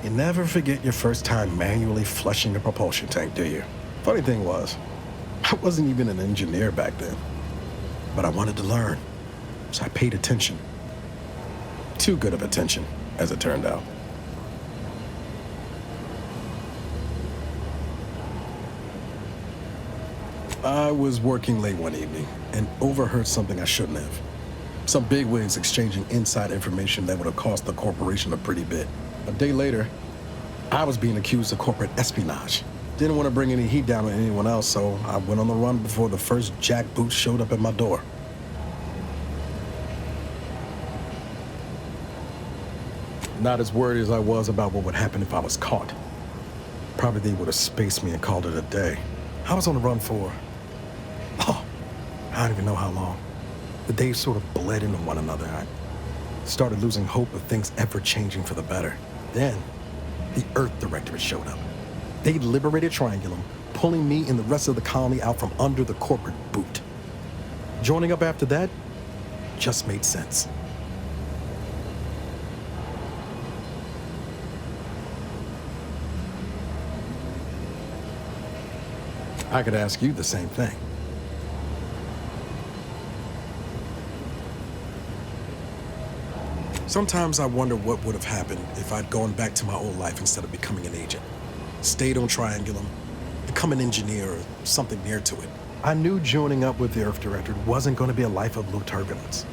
You never forget your first time manually flushing a propulsion tank, do you? Funny thing was, I wasn't even an engineer back then. But I wanted to learn, so I paid attention. Too good of attention, as it turned out. I was working late one evening and overheard something I shouldn't have. Some bigwigs exchanging inside information that would have cost the corporation a pretty bit. A day later, I was being accused of corporate espionage. Didn't want to bring any heat down on anyone else, so I went on the run before the first jackboot showed up at my door. Not as worried as I was about what would happen if I was caught. Probably they would have spaced me and called it a day. I was on the run for, I don't even know how long. The days sort of bled into one another. I started losing hope of things ever changing for the better. Then, the Earth Directorate showed up. They liberated Triangulum, pulling me and the rest of the colony out from under the corporate boot. Joining up after that just made sense. I could ask you the same thing. Sometimes I wonder what would have happened if I'd gone back to my old life instead of becoming an agent. Stayed on Triangulum, become an engineer or something near to it. I knew joining up with the Earth Directorate wasn't going to be a life of low turbulence,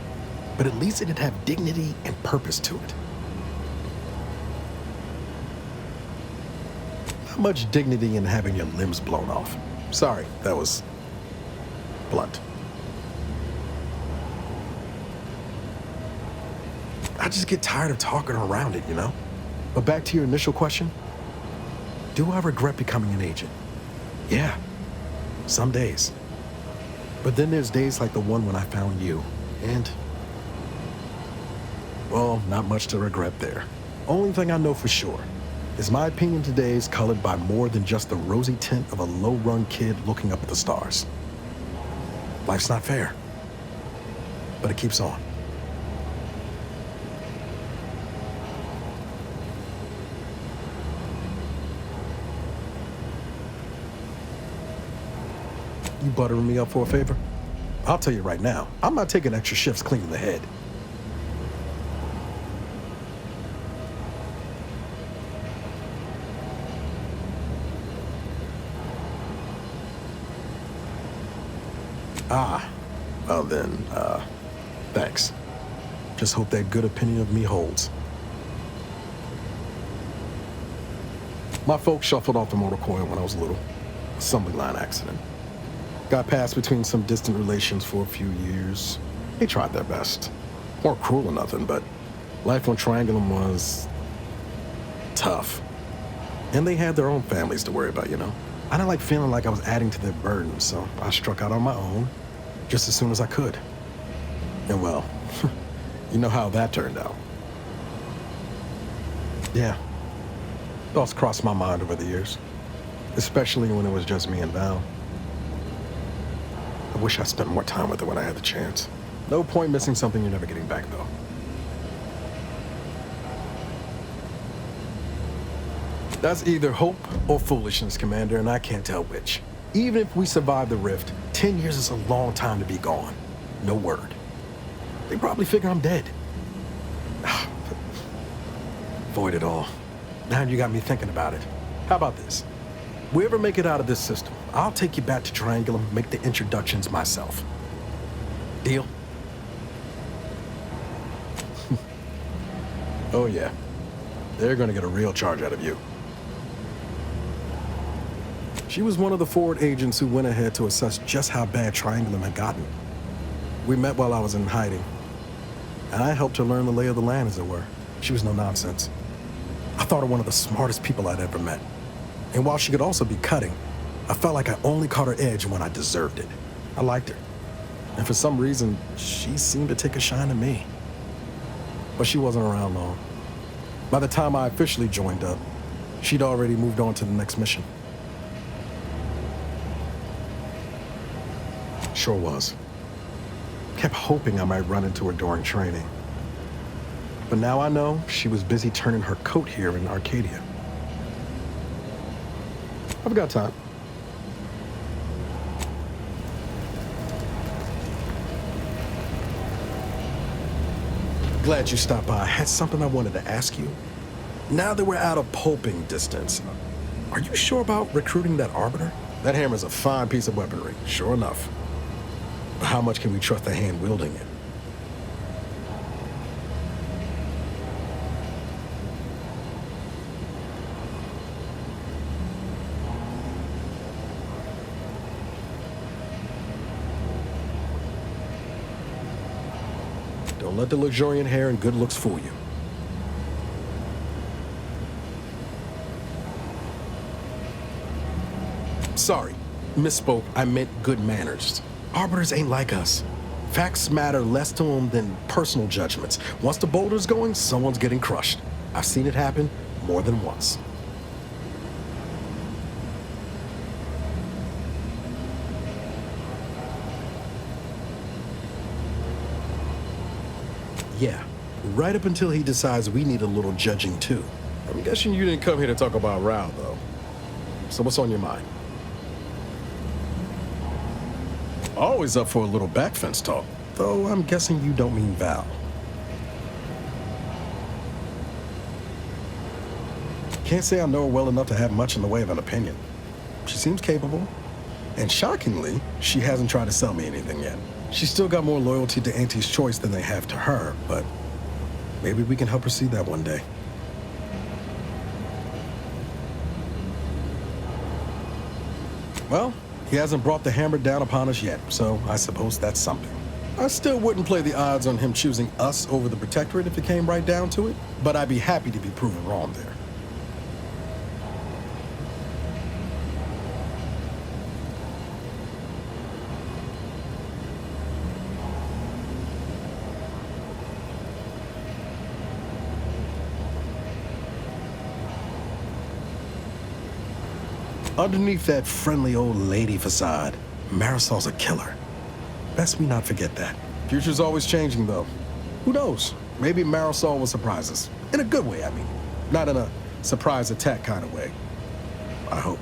but at least it'd have dignity and purpose to it. Not much dignity in having your limbs blown off. Sorry, that was blunt. I just get tired of talking around it, you know? But back to your initial question, do I regret becoming an agent? Yeah, some days. But then there's days like the one when I found you, and, well, not much to regret there. Only thing I know for sure is my opinion today is colored by more than just the rosy tint of a low-run kid looking up at the stars. Life's not fair, but it keeps on. You buttering me up for a favor? I'll tell you right now, I'm not taking extra shifts cleaning the head. Well then, thanks. Just hope that good opinion of me holds. My folks shuffled off the motor coil when I was little. Assembly line accident. Got passed between some distant relations for a few years. They tried their best. Weren't cruel or nothing, but life on Triangulum was tough. And they had their own families to worry about, you know? I didn't like feeling like I was adding to their burden, so I struck out on my own just as soon as I could. And well, you know how that turned out. Yeah. Thoughts crossed my mind over the years, especially when it was just me and Val. I wish I spent more time with her when I had the chance. No point missing something you're never getting back, though. That's either hope or foolishness, Commander, and I can't tell which. Even if we survive the rift, 10 years is a long time to be gone. No word. They probably figure I'm dead. Void it all. Now you got me thinking about it. How about this? We ever make it out of this system, I'll take you back to Triangulum and make the introductions myself. Deal? Oh yeah. They're gonna get a real charge out of you. She was one of the forward agents who went ahead to assess just how bad Triangulum had gotten. We met while I was in hiding, and I helped her learn the lay of the land, as it were. She was no nonsense. I thought her one of the smartest people I'd ever met. And while she could also be cutting, I felt like I only caught her edge when I deserved it. I liked her. And for some reason, she seemed to take a shine to me. But she wasn't around long. By the time I officially joined up, she'd already moved on to the next mission. Sure was. Kept hoping I might run into her during training. But now I know she was busy turning her coat here in Arcadia. I've got time. Glad you stopped by. I had something I wanted to ask you. Now that we're out of pulping distance, are you sure about recruiting that Arbiter? That hammer's a fine piece of weaponry, sure enough. But how much can we trust the hand wielding it? Don't let the luxuriant hair and good looks fool you. Sorry, misspoke. I meant good manners. Arbiters ain't like us. Facts matter less to them than personal judgments. Once the boulder's going, someone's getting crushed. I've seen it happen more than once. Yeah, right up until he decides we need a little judging too. I'm guessing you didn't come here to talk about Rao, though. So what's on your mind? Always up for a little back fence talk, though I'm guessing you don't mean Val. Can't say I know her well enough to have much in the way of an opinion. She seems capable, and shockingly, she hasn't tried to sell me anything yet. She's still got more loyalty to Auntie's choice than they have to her, but maybe we can help her see that one day. Well, he hasn't brought the hammer down upon us yet, so I suppose that's something. I still wouldn't play the odds on him choosing us over the Protectorate if it came right down to it, but I'd be happy to be proven wrong there. Underneath that friendly old lady facade, Marisol's a killer. Best we not forget that. Future's always changing, though. Who knows? Maybe Marisol will surprise us. In a good way, I mean. Not in a surprise attack kind of way. I hope.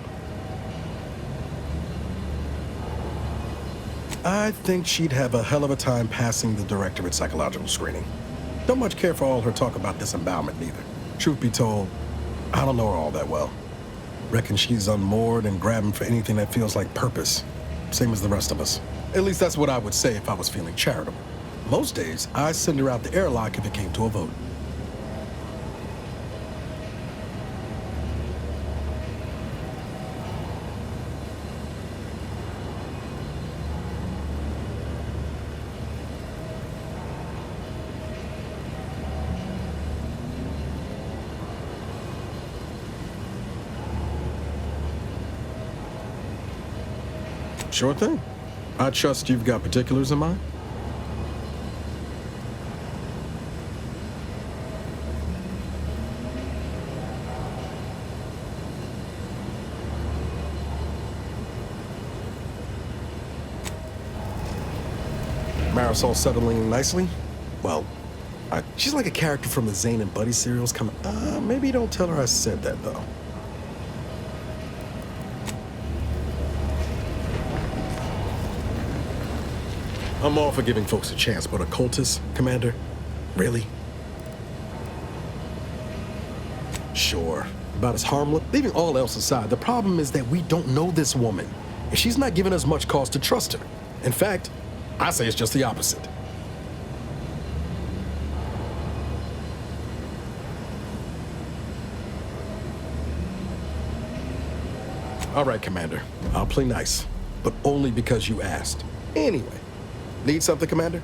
I think she'd have a hell of a time passing the Directorate psychological screening. Don't much care for all her talk about disembowelment, neither. Truth be told, I don't know her all that well. Reckon she's unmoored and grabbing for anything that feels like purpose. Same as the rest of us. At least that's what I would say if I was feeling charitable. Most days, I'd send her out the airlock if it came to a vote. Sure thing. I trust you've got particulars in mind. Marisol settling nicely? Well, she's like a character from the Zane and Buddy serials coming. Maybe don't tell her I said that, though. I'm all for giving folks a chance, but occultists, Commander? Really? Sure. About as harmless. Leaving all else aside, the problem is that we don't know this woman, and she's not giving us much cause to trust her. In fact, I say it's just the opposite. All right, Commander. I'll play nice, but only because you asked. Anyway, need something, Commander?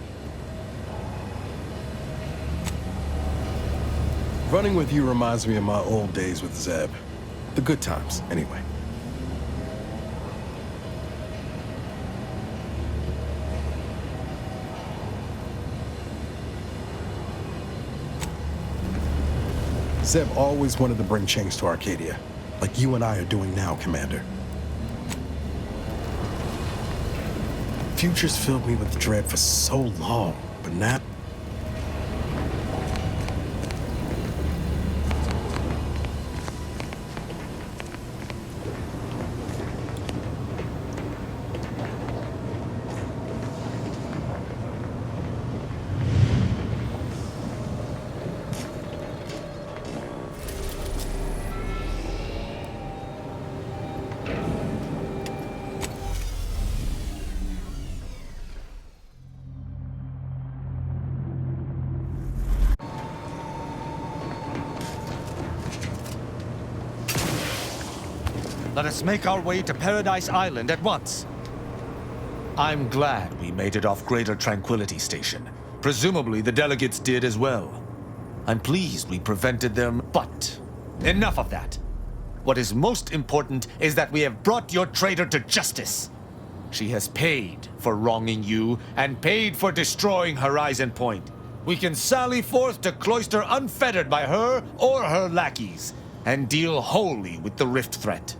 Running with you reminds me of my old days with Zeb. The good times, anyway. Zeb always wanted to bring change to Arcadia, like you and I are doing now, Commander. Futures filled me with dread for so long, but now... Let us make our way to Paradise Island at once. I'm glad we made it off Greater Tranquility Station. Presumably the delegates did as well. I'm pleased we prevented them, but enough of that. What is most important is that we have brought your traitor to justice. She has paid for wronging you and paid for destroying Horizon Point. We can sally forth to Cloister unfettered by her or her lackeys and deal wholly with the rift threat.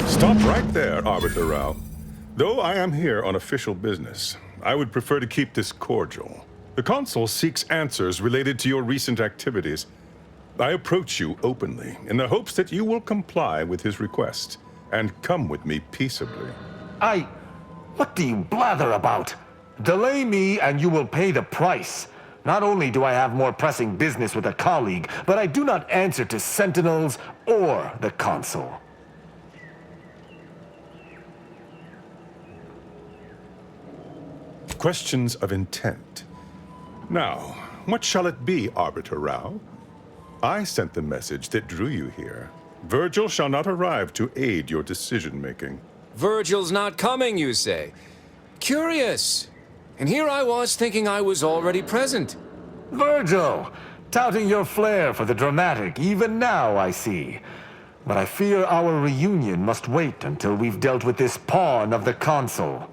Stop right there, Arbiter Rao. Though I am here on official business, I would prefer to keep this cordial. The Consul seeks answers related to your recent activities. I approach you openly in the hopes that you will comply with his request and come with me peaceably. What do you blather about? Delay me and you will pay the price. Not only do I have more pressing business with a colleague, but I do not answer to Sentinels or the Consul. Questions of intent. Now, what shall it be, Arbiter Rao? I sent the message that drew you here. Virgil shall not arrive to aid your decision-making. Virgil's not coming, you say? Curious. And here I was thinking I was already present. Virgil! Touting your flair for the dramatic, even now, I see. But I fear our reunion must wait until we've dealt with this pawn of the Consul.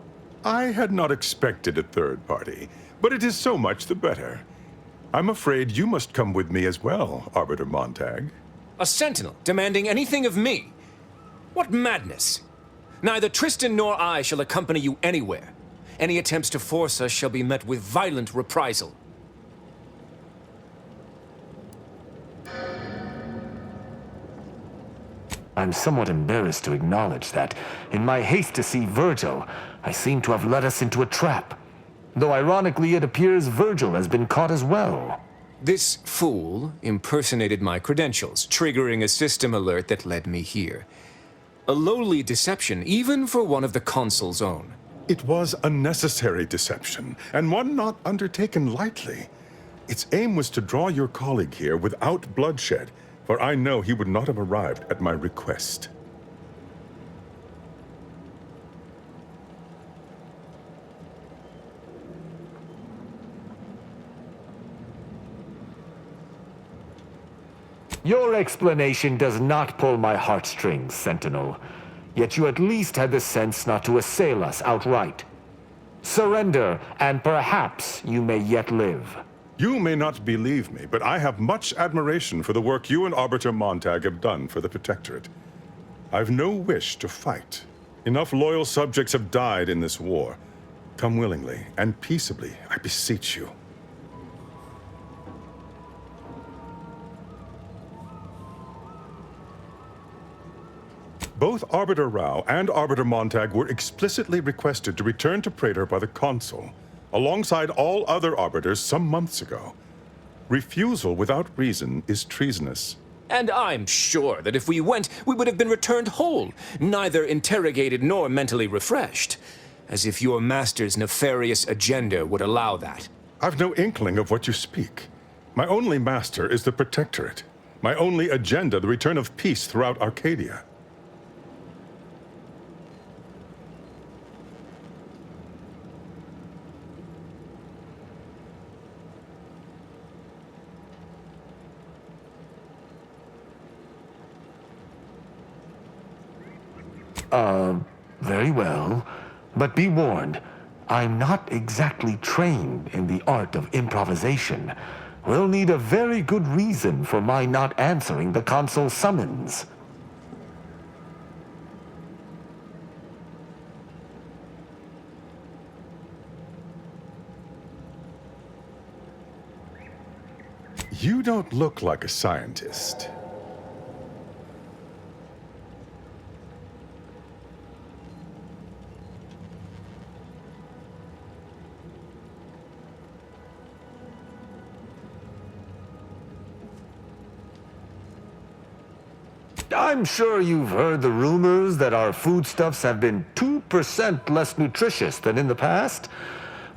I had not expected a third party, but it is so much the better. I'm afraid you must come with me as well, Arbiter Montag. A sentinel demanding anything of me? What madness! Neither Tristan nor I shall accompany you anywhere. Any attempts to force us shall be met with violent reprisal. I'm somewhat embarrassed to acknowledge that, in my haste to see Virgil, I seem to have led us into a trap. Though ironically, it appears Virgil has been caught as well. This fool impersonated my credentials, triggering a system alert that led me here. A lowly deception, even for one of the Consul's own. It was a necessary deception, and one not undertaken lightly. Its aim was to draw your colleague here without bloodshed, for I know he would not have arrived at my request. Your explanation does not pull my heartstrings, Sentinel. Yet you at least had the sense not to assail us outright. Surrender, and perhaps you may yet live. You may not believe me, but I have much admiration for the work you and Arbiter Montag have done for the Protectorate. I've no wish to fight. Enough loyal subjects have died in this war. Come willingly and peaceably, I beseech you. Both Arbiter Rao and Arbiter Montag were explicitly requested to return to Praetor by the Consul, alongside all other Arbiters some months ago. Refusal without reason is treasonous. And I'm sure that if we went, we would have been returned whole, neither interrogated nor mentally refreshed. As if your master's nefarious agenda would allow that. I've no inkling of what you speak. My only master is the Protectorate. My only agenda, the return of peace throughout Arcadia. Very well. But be warned, I'm not exactly trained in the art of improvisation. We'll need a very good reason for my not answering the Consul's summons. You don't look like a scientist. I'm sure you've heard the rumors that our foodstuffs have been 2% less nutritious than in the past.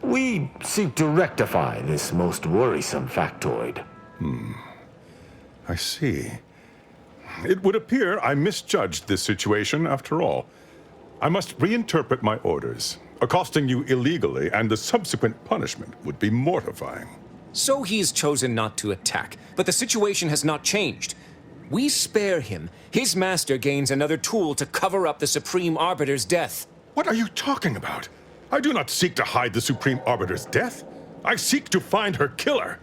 We seek to rectify this most worrisome factoid. I see. It would appear I misjudged this situation after all. I must reinterpret my orders. Accosting you illegally and the subsequent punishment would be mortifying. So he's chosen not to attack, but the situation has not changed. We spare him. His master gains another tool to cover up the Supreme Arbiter's death. What are you talking about? I do not seek to hide the Supreme Arbiter's death. I seek to find her killer.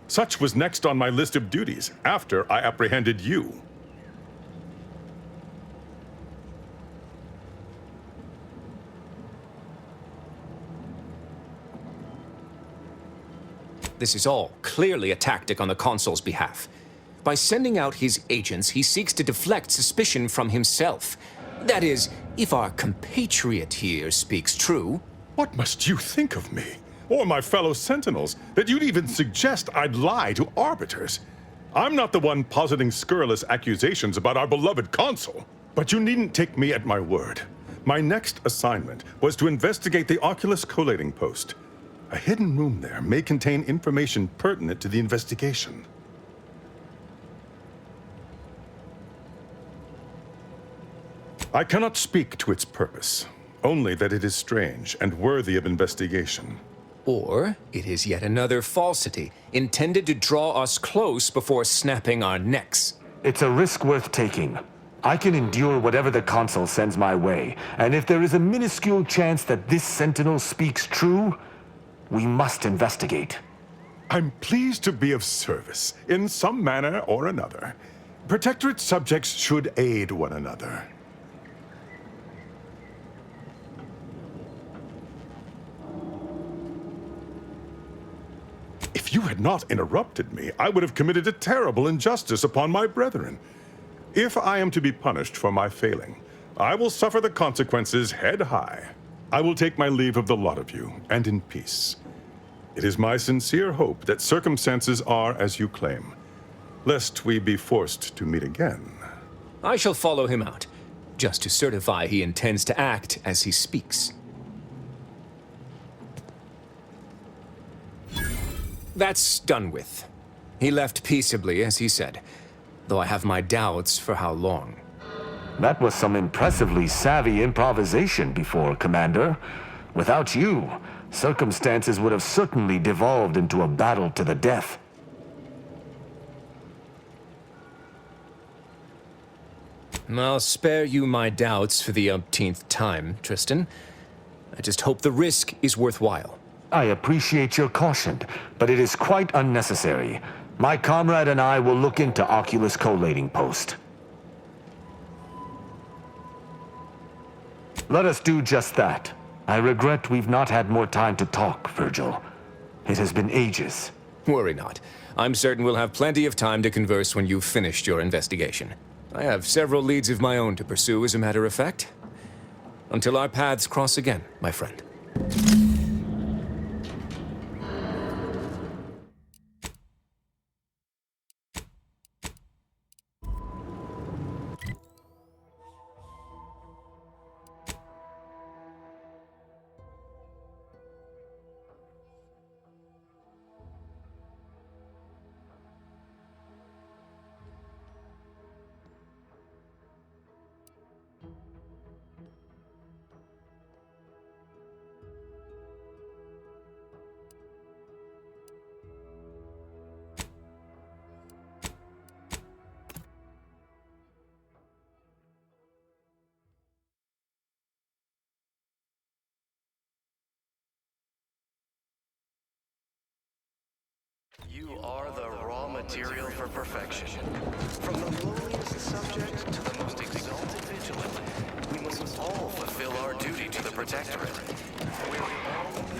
Such was next on my list of duties, after I apprehended you. This is all clearly a tactic on the Consul's behalf. By sending out his agents, he seeks to deflect suspicion from himself. That is, if our compatriot here speaks true. What must you think of me, or my fellow Sentinels, that you'd even suggest I'd lie to Arbiters? I'm not the one positing scurrilous accusations about our beloved Consul. But you needn't take me at my word. My next assignment was to investigate the Oculus collating post. A hidden room there may contain information pertinent to the investigation. I cannot speak to its purpose, only that it is strange and worthy of investigation. Or it is yet another falsity, intended to draw us close before snapping our necks. It's a risk worth taking. I can endure whatever the Consul sends my way, and if there is a minuscule chance that this Sentinel speaks true, we must investigate. I'm pleased to be of service, in some manner or another. Protectorate subjects should aid one another. If you had not interrupted me, I would have committed a terrible injustice upon my brethren. If I am to be punished for my failing, I will suffer the consequences head high. I will take my leave of the lot of you, and in peace. It is my sincere hope that circumstances are as you claim, lest we be forced to meet again. I shall follow him out, just to certify he intends to act as he speaks. That's done with. He left peaceably, as he said, though I have my doubts for how long. That was some impressively savvy improvisation before, Commander. Without you, circumstances would have certainly devolved into a battle to the death. I'll spare you my doubts for the umpteenth time, Tristan. I just hope the risk is worthwhile. I appreciate your caution, but it is quite unnecessary. My comrade and I will look into Oculus collating post. Let us do just that. I regret we've not had more time to talk, Virgil. It has been ages. Worry not. I'm certain we'll have plenty of time to converse when you've finished your investigation. I have several leads of my own to pursue, as a matter of fact. Until our paths cross again, my friend. You are the raw material for perfection. From the lowliest subject to the most exalted vigilant, we must all fulfill our duty to the Protectorate.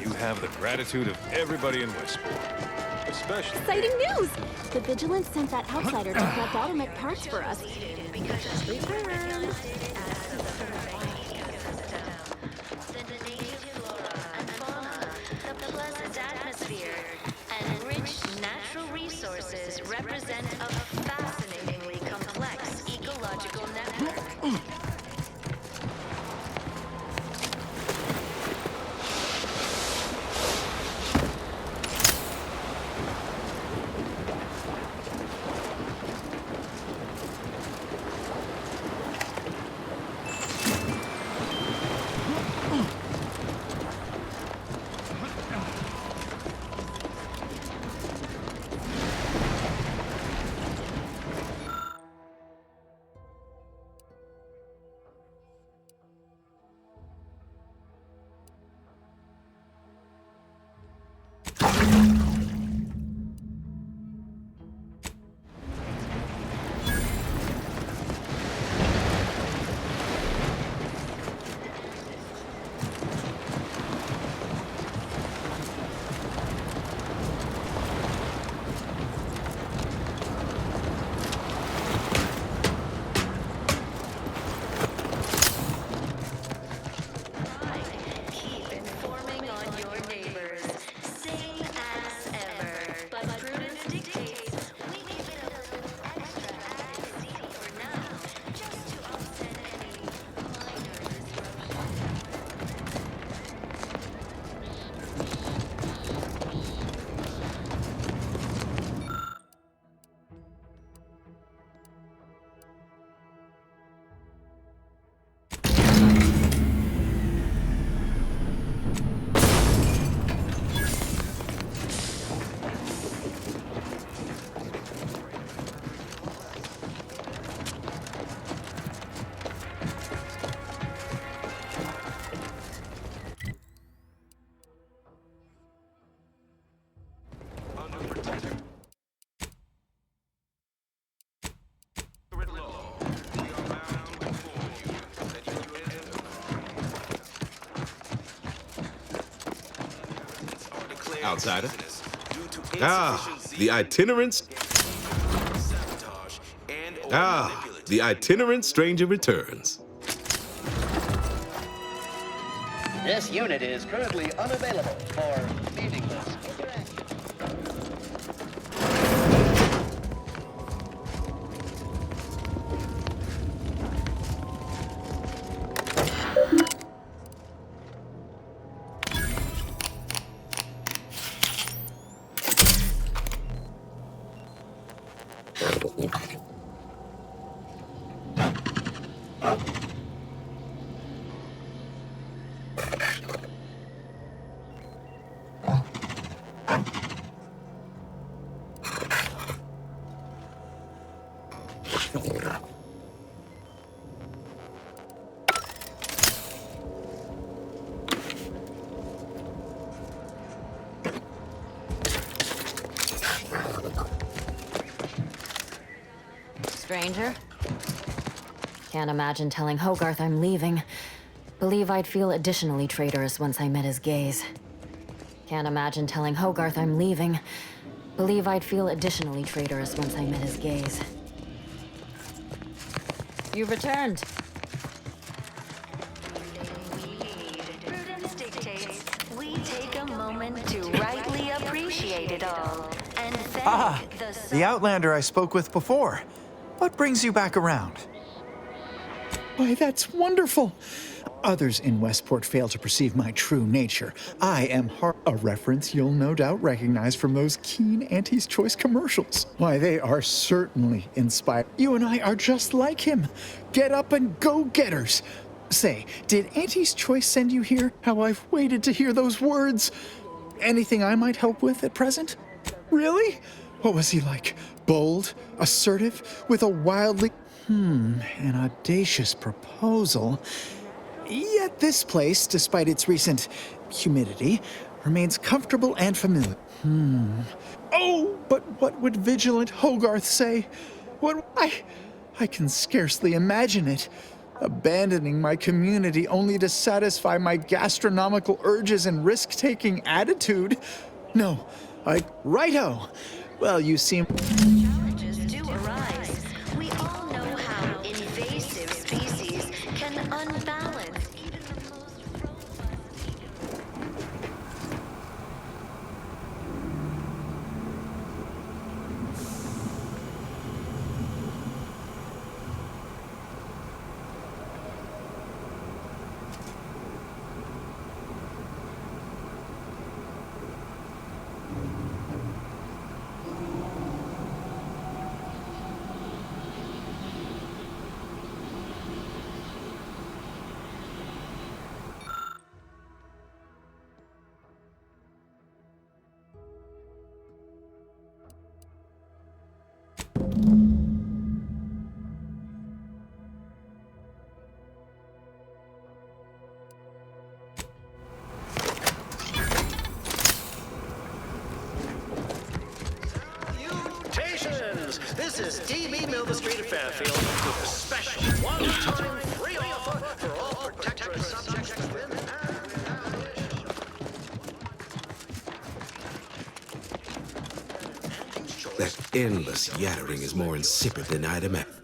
You have the gratitude of everybody in Westport. Especially... Exciting news! The Vigilance sent that outsider to collect automech parts for us. Resources represent a fascinatingly complex ecological network. Outsider. Ah, the itinerants. Ah, the itinerant stranger returns. This unit is currently unavailable for meaningless interaction. Stranger? Can't imagine telling Hogarth I'm leaving. Believe I'd feel additionally traitorous once I met his gaze. Can't imagine telling Hogarth I'm leaving. Believe I'd feel additionally traitorous once I met his gaze. You've returned. Prudence dictates we take a moment to rightly appreciate it all and thank The Outlander I spoke with before. What brings you back around? Why, that's wonderful. Others in Westport fail to perceive my true nature. I am a reference you'll no doubt recognize from those keen Auntie's Choice commercials. Why, they are certainly inspired. You and I are just like him. Get up and go-getters. Say, did Auntie's Choice send you here? How I've waited to hear those words. Anything I might help with at present? Really? What was he like? Bold, assertive, with a wildly, an audacious proposal. Yet this place, despite its recent humidity, remains comfortable and familiar. Oh, but what would vigilant Hogarth say? I can scarcely imagine it. Abandoning my community only to satisfy my gastronomical urges and risk-taking attitude. No, righto. Well, you seem... Challenges do arise. We all know how invasive species can unbalance even the most This is DB Mill the Street of Fairfield with a special one-time free offer for all Protectorate subjects within That endless yattering is more insipid than I'd imagined.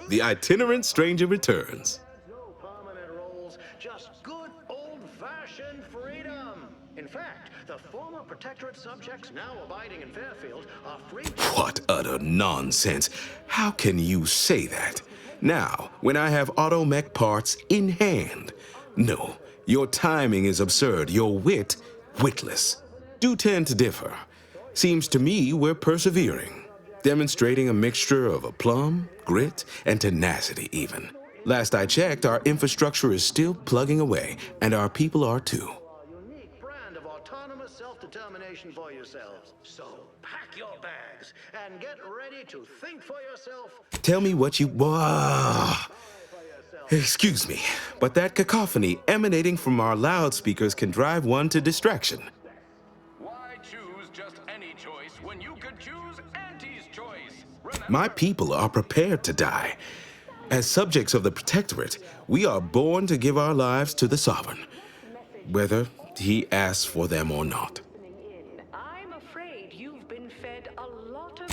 The itinerant stranger returns. no permanent roles, just good old-fashioned freedom. In fact, the former Protectorate subjects now abiding in Fairfield are free to... What utter nonsense. How can you say that? Now, when I have automech parts in hand. No, your timing is absurd. Your wit, witless. Do tend to differ. Seems to me we're persevering, demonstrating a mixture of aplomb, grit, and tenacity even. Last I checked, our infrastructure is still plugging away, and our people are too. Unique brand of autonomous self-determination for yourselves. So pack your bags and get ready to think for yourself. Tell me what you... Excuse me, but that cacophony emanating from our loudspeakers can drive one to distraction. Why choose just any choice when you could choose Auntie's Choice? My people are prepared to die. As subjects of the Protectorate, we are born to give our lives to the Sovereign, whether he asks for them or not. I'm afraid you've been fed a lot of...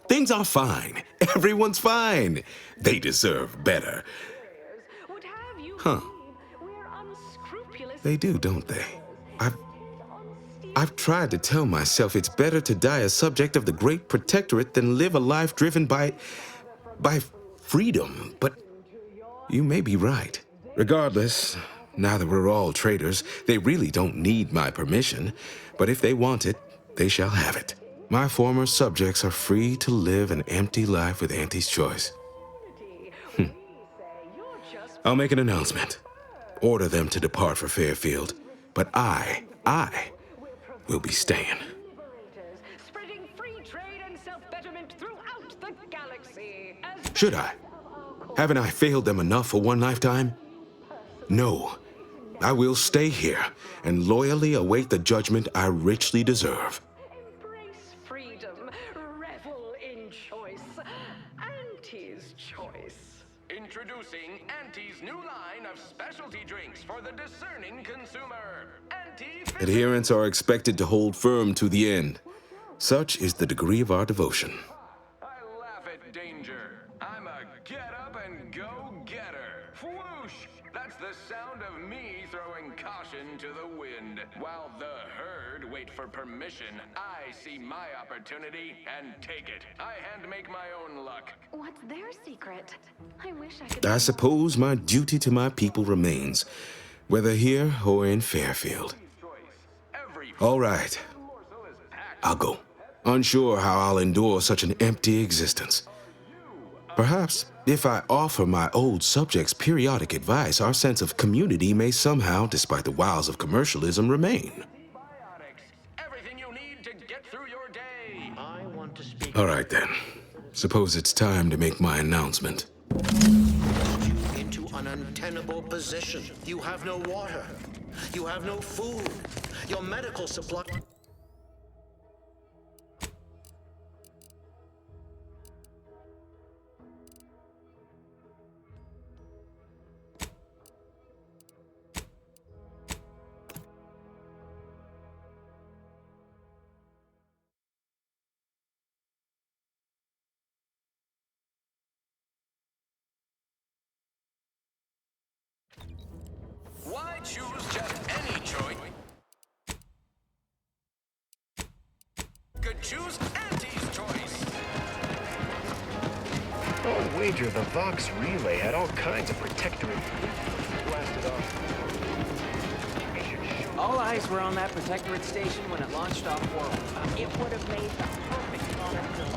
Things are fine. Everyone's fine. They deserve better. Huh. They do, don't they? I've tried to tell myself it's better to die a subject of the Great Protectorate than live a life driven by freedom, but you may be right. Regardless, now that we're all traitors, they really don't need my permission, but if they want it, they shall have it. My former subjects are free to live an empty life with Auntie's choice. I'll make an announcement. Order them to depart for Fairfield, but I will be staying. Should I? Haven't I failed them enough for one lifetime? No. I will stay here and loyally await the judgment I richly deserve. Freedom, revel in choice. Auntie's choice. Introducing Auntie's new line of specialty drinks for the discerning consumer. Adherents are expected to hold firm to the end. Such is the degree of our devotion. I laugh at danger. I'm a get-up-and-go-getter. Whoosh! That's the sound of me throwing caution to the wind. While the herd wait for permission, I see my opportunity and take it. I hand make my own luck. What's their secret? I wish I could. I suppose my duty to my people remains, whether here or in Fairfield. All right. I'll go, unsure how I'll endure such an empty existence. Perhaps, if I offer my old subjects periodic advice, our sense of community may somehow, despite the wiles of commercialism, remain. All right, then. Suppose it's time to make my announcement. Into an untenable position. You have no water. You have no food. Your medical supply... Why choose just any choice? Could choose Auntie's choice. I'll wager the Vox relay had all kinds of protectorate blasted off. All eyes were on that protectorate station when it launched off world. It would have made the perfect product film.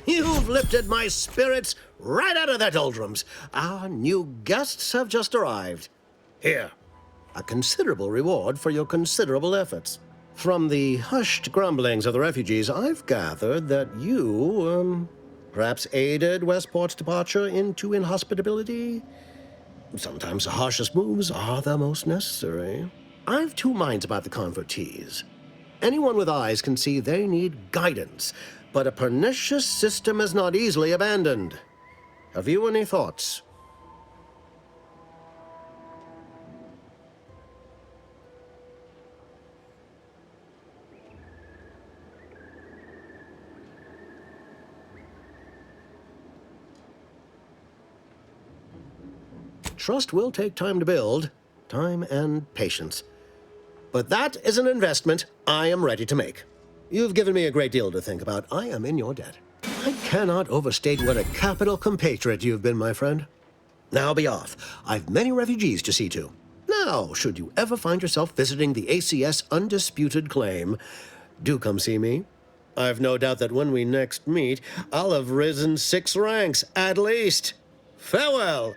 You've lifted my spirits right out of their doldrums. Our new guests have just arrived. Here, a considerable reward for your considerable efforts. From the hushed grumblings of the refugees, I've gathered that you, perhaps aided Westport's departure into inhospitability. Sometimes the harshest moves are the most necessary. I've two minds about the convertees. Anyone with eyes can see they need guidance, but a pernicious system is not easily abandoned. Have you any thoughts? Trust will take time to build, time and patience. But that is an investment I am ready to make. You've given me a great deal to think about. I am in your debt. I cannot overstate what a capital compatriot you've been, my friend. Now be off. I've many refugees to see to. Now, should you ever find yourself visiting the ACS Undisputed Claim, do come see me. I've no doubt that when we next meet, I'll have risen 6 ranks, at least. Farewell.